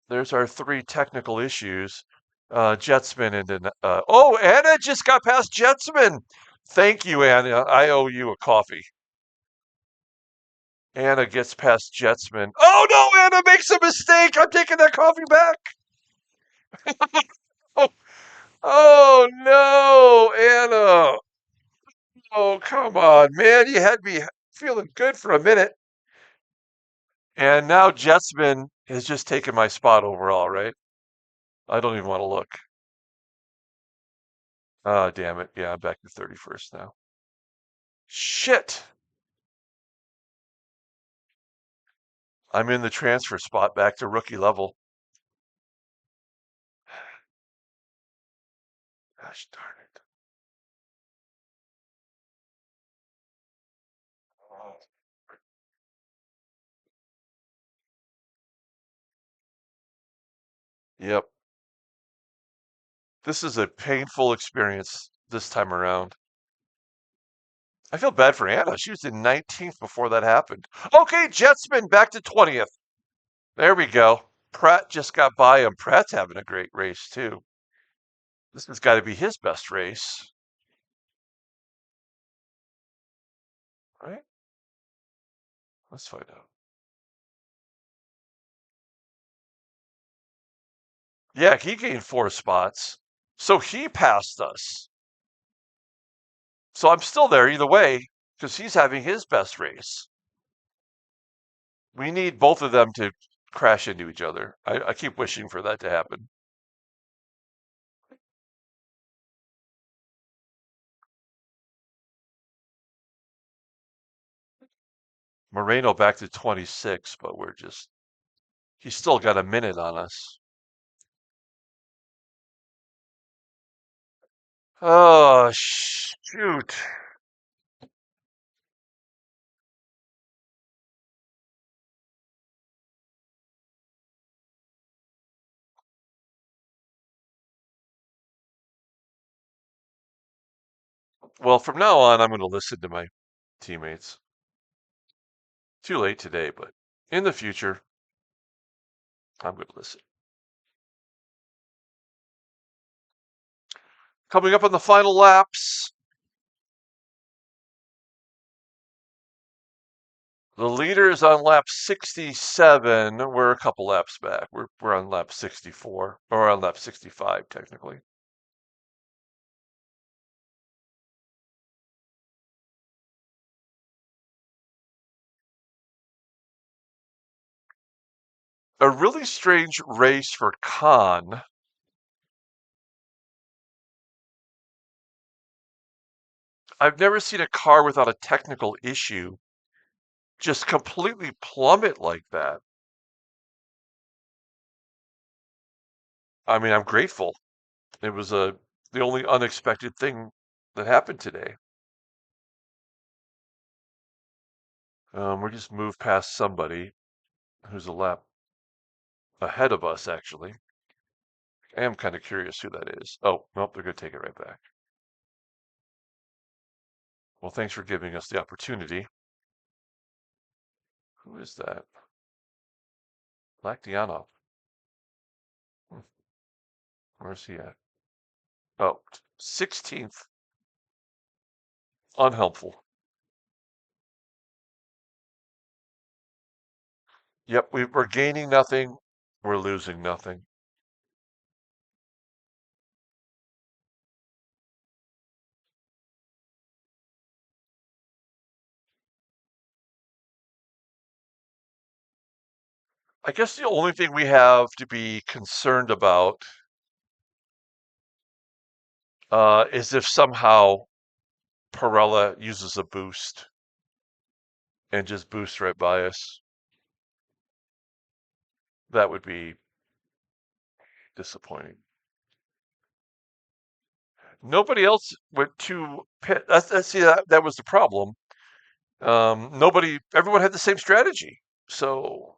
there's our three technical issues. Jetsman and then, oh, Anna just got past Jetsman. Thank you, Anna. I owe you a coffee. Anna gets past Jetsman. Oh no, Anna makes a mistake. I'm taking that coffee back. Oh, oh no, Anna. Oh, come on, man. You had me feeling good for a minute. And now Jetsman has just taken my spot overall, right? I don't even want to look. Oh, damn it. Yeah, I'm back to 31st now. Shit. I'm in the transfer spot back to rookie level. Gosh darn it. Oh, yep. This is a painful experience this time around. I feel bad for Anna. She was in 19th before that happened. Okay, Jetsman back to 20th. There we go. Pratt just got by him. Pratt's having a great race, too. This has got to be his best race. right? Let's find out. Yeah, he gained 4 spots. So he passed us. So I'm still there either way because he's having his best race. We need both of them to crash into each other. I keep wishing for that to happen. Moreno back to 26, but he's still got a minute on us. Oh, shoot. Well, from now on, I'm going to listen to my teammates. Too late today, but in the future, I'm going to listen. Coming up on the final laps, the leader is on lap 67. We're a couple laps back. We're on lap 64, or on lap 65, technically. A really strange race for Khan. I've never seen a car without a technical issue just completely plummet like that. I mean, I'm grateful. It was the only unexpected thing that happened today. We just moved past somebody who's a lap ahead of us, actually. I am kind of curious who that is. Oh, nope, they're going to take it right back. Well, thanks for giving us the opportunity. Who is that? Lactianov. Hmm, where's he at? Oh, 16th. Unhelpful. Yep, we're gaining nothing. We're losing nothing. I guess the only thing we have to be concerned about is if somehow Perella uses a boost and just boosts right by us. That would be disappointing. Nobody else went to pit. See, that was the problem. Everyone had the same strategy. So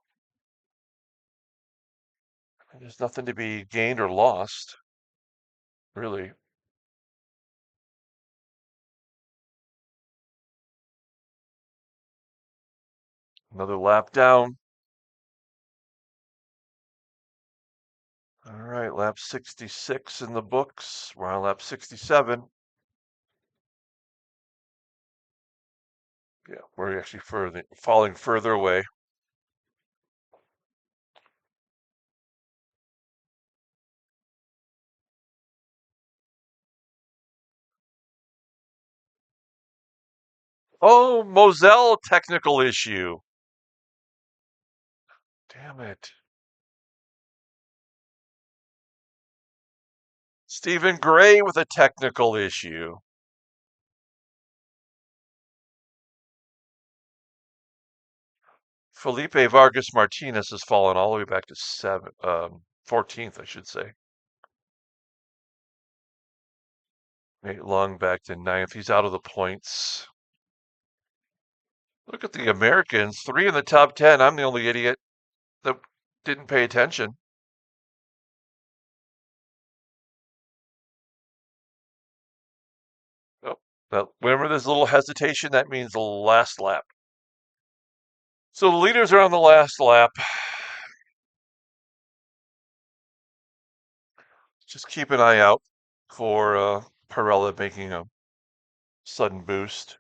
there's nothing to be gained or lost, really. Another lap down. All right, lap 66 in the books. We're on lap 67. Yeah, we're actually falling further away. Oh, Moselle technical issue. Damn it. Stephen Gray with a technical issue. Felipe Vargas Martinez has fallen all the way back to 14th, I should say. Nate Long back to 9th. He's out of the points. Look at the Americans. 3 in the top 10. I'm the only idiot that didn't pay attention. Oh, now, whenever there's a little hesitation, that means the last lap. So the leaders are on the last lap. Just keep an eye out for Pirella making a sudden boost.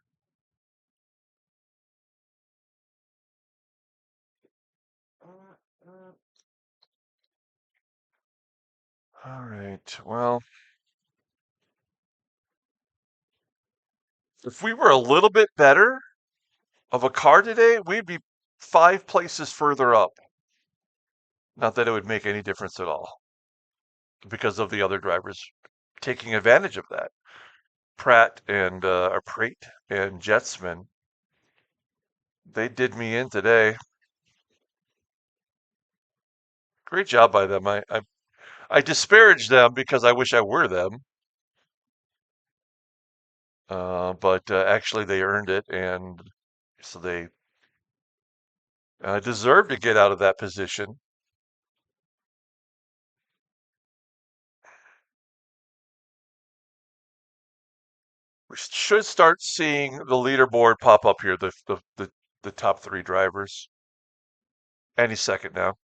All right. Well, if we were a little bit better of a car today, we'd be 5 places further up. Not that it would make any difference at all because of the other drivers taking advantage of that. Pratt and or Prate and Jetsman, they did me in today. Great job by them. I disparage them because I wish I were them. But actually, they earned it, and so they deserve to get out of that position. We should start seeing the leaderboard pop up here, the top 3 drivers, any second now.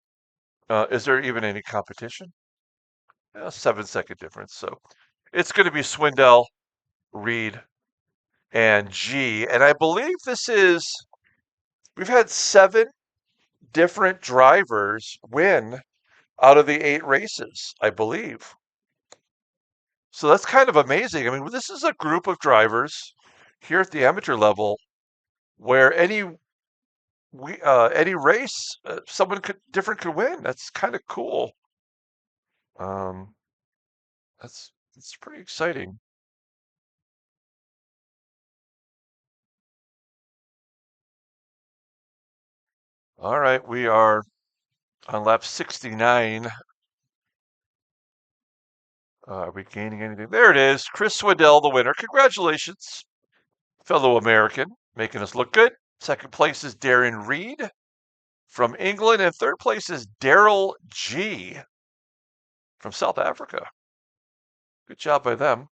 Is there even any competition? 7 second difference. So it's going to be Swindell, Reed, and G. And I believe we've had 7 different drivers win out of the 8 races, I believe. So that's kind of amazing. I mean, this is a group of drivers here at the amateur level where any race someone different could win. That's kind of cool. Um, that's pretty exciting. All right, we are on lap 69. Are we gaining anything? There it is. Chris Swindell, the winner. Congratulations, fellow American, making us look good. Second place is Darren Reed from England, and third place is Daryl G from South Africa. Good job by them.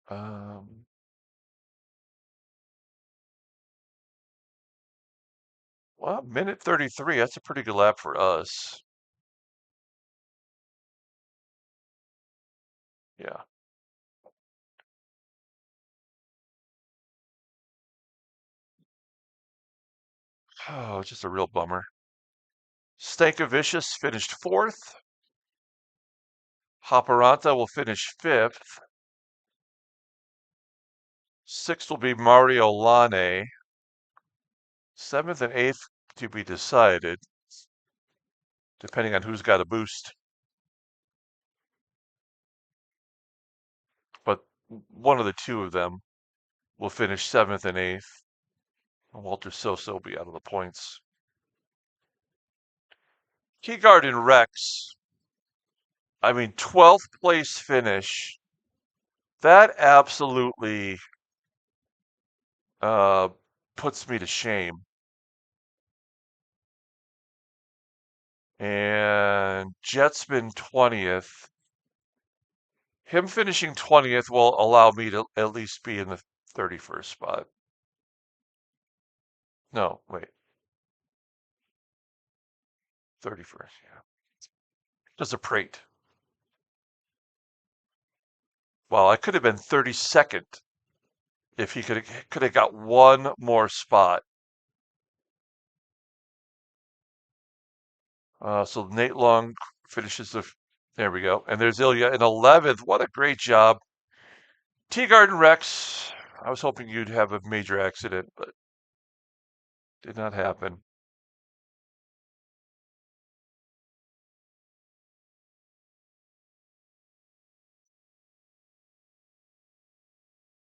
Um, well, minute 33. That's a pretty good lap for us. Yeah. Oh, just a real bummer. Stankovicius finished fourth. Hopperanta will finish fifth. Sixth will be Mario Lane. Seventh and eighth to be decided, depending on who's got a boost. But one of the two of them will finish seventh and eighth. Walter Sosa will be out of the points. Keyguard and Rex. I mean, 12th place finish. That absolutely uh, puts me to shame. And Jetsman 20th. Him finishing 20th will allow me to at least be in the 31st spot. No, wait. 31st, yeah. Just a Prate. Well, I could have been 32nd if he could have got one more spot. So Nate Long finishes there we go. And there's Ilya in 11th. What a great job. Tea Garden Rex. I was hoping you'd have a major accident, but did not happen.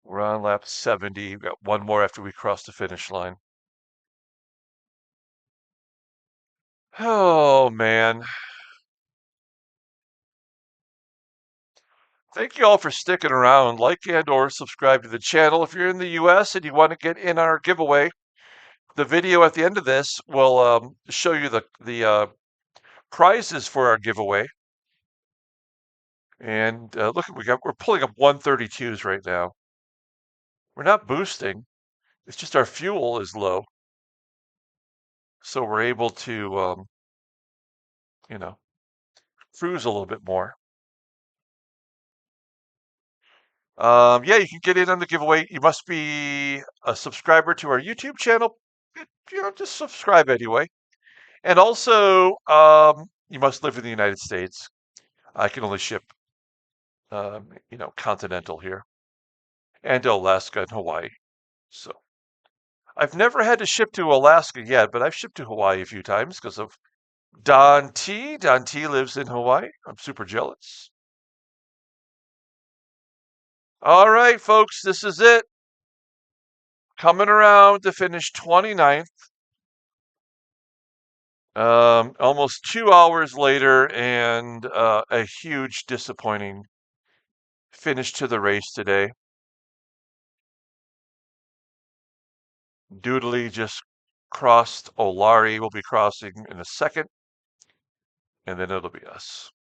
We're on lap 70. We've got one more after we cross the finish line. Oh, man. Thank you all for sticking around. Like and or subscribe to the channel. If you're in the US and you want to get in on our giveaway, the video at the end of this will show you the prizes for our giveaway. And look, we're pulling up 132s right now. We're not boosting. It's just our fuel is low. So we're able to, you know, cruise a little bit more. Yeah, you can get in on the giveaway. You must be a subscriber to our YouTube channel. Just subscribe anyway. And also, you must live in the United States. I can only ship, continental here and to Alaska and Hawaii. So I've never had to ship to Alaska yet, but I've shipped to Hawaii a few times because of Don T. Don T lives in Hawaii. I'm super jealous. All right, folks, this is it. Coming around to finish 29th. Almost 2 hours later, and a huge disappointing finish to the race today. Doodley just crossed Olari. Will be crossing in a second, and then it'll be us.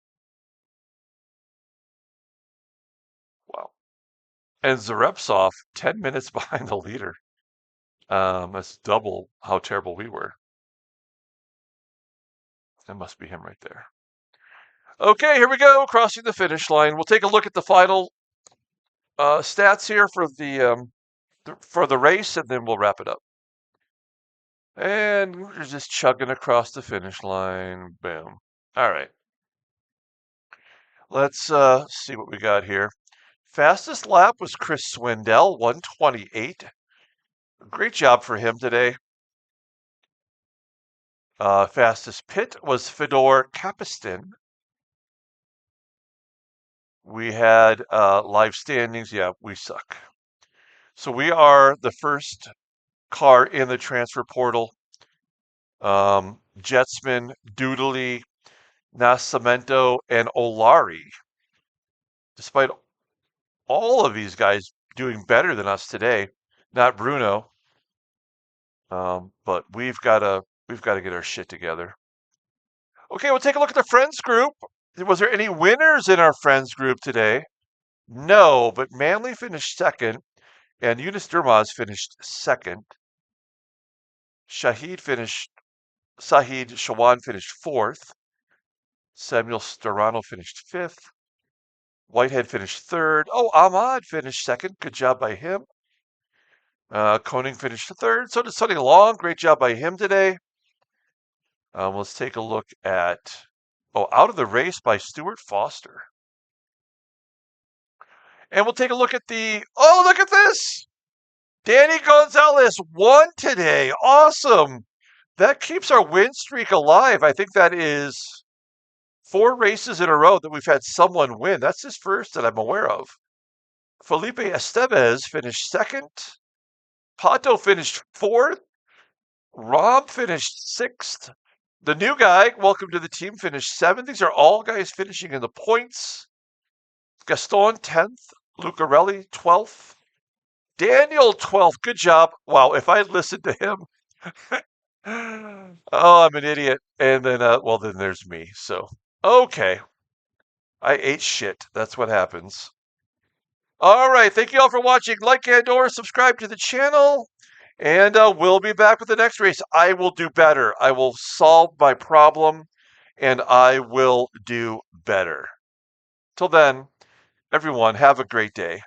Wow. And Zarepsov, 10 minutes behind the leader. That's double how terrible we were. That must be him right there. Okay, here we go, crossing the finish line. We'll take a look at the final stats here for the race, and then we'll wrap it up. And we're just chugging across the finish line. Boom. All right. Let's see what we got here. Fastest lap was Chris Swindell, 128. Great job for him today. Fastest pit was Fedor Kapistin. We had live standings. Yeah, we suck. So we are the first car in the transfer portal. Jetsman, Doodley, Nascimento, and Olari. Despite all of these guys doing better than us today, not Bruno. But we've got to get our shit together. Okay, we'll take a look at the friends group. Was there any winners in our friends group today? No, but Manley finished second, and Eunice Durmaz finished second. Sahid Shawan finished fourth. Samuel Storano finished fifth. Whitehead finished third. Oh, Ahmad finished second. Good job by him. Koning finished third. So did Sonny Long. Great job by him today. Let's take a look at, out of the race by Stuart Foster. And we'll take a look at look at this. Danny Gonzalez won today. Awesome. That keeps our win streak alive. I think that is 4 races in a row that we've had someone win. That's his first that I'm aware of. Felipe Estevez finished second. Pato finished fourth. Rob finished sixth. The new guy, welcome to the team, finished seventh. These are all guys finishing in the points. Gaston, 10th. Lucarelli, 12th. Daniel, 12th. Good job. Wow, if I had listened to him. Oh, I'm an idiot. And then, then there's me. So, okay. I ate shit. That's what happens. All right. Thank you all for watching. Like and or subscribe to the channel. And we'll be back with the next race. I will do better. I will solve my problem, and I will do better. Till then, everyone, have a great day.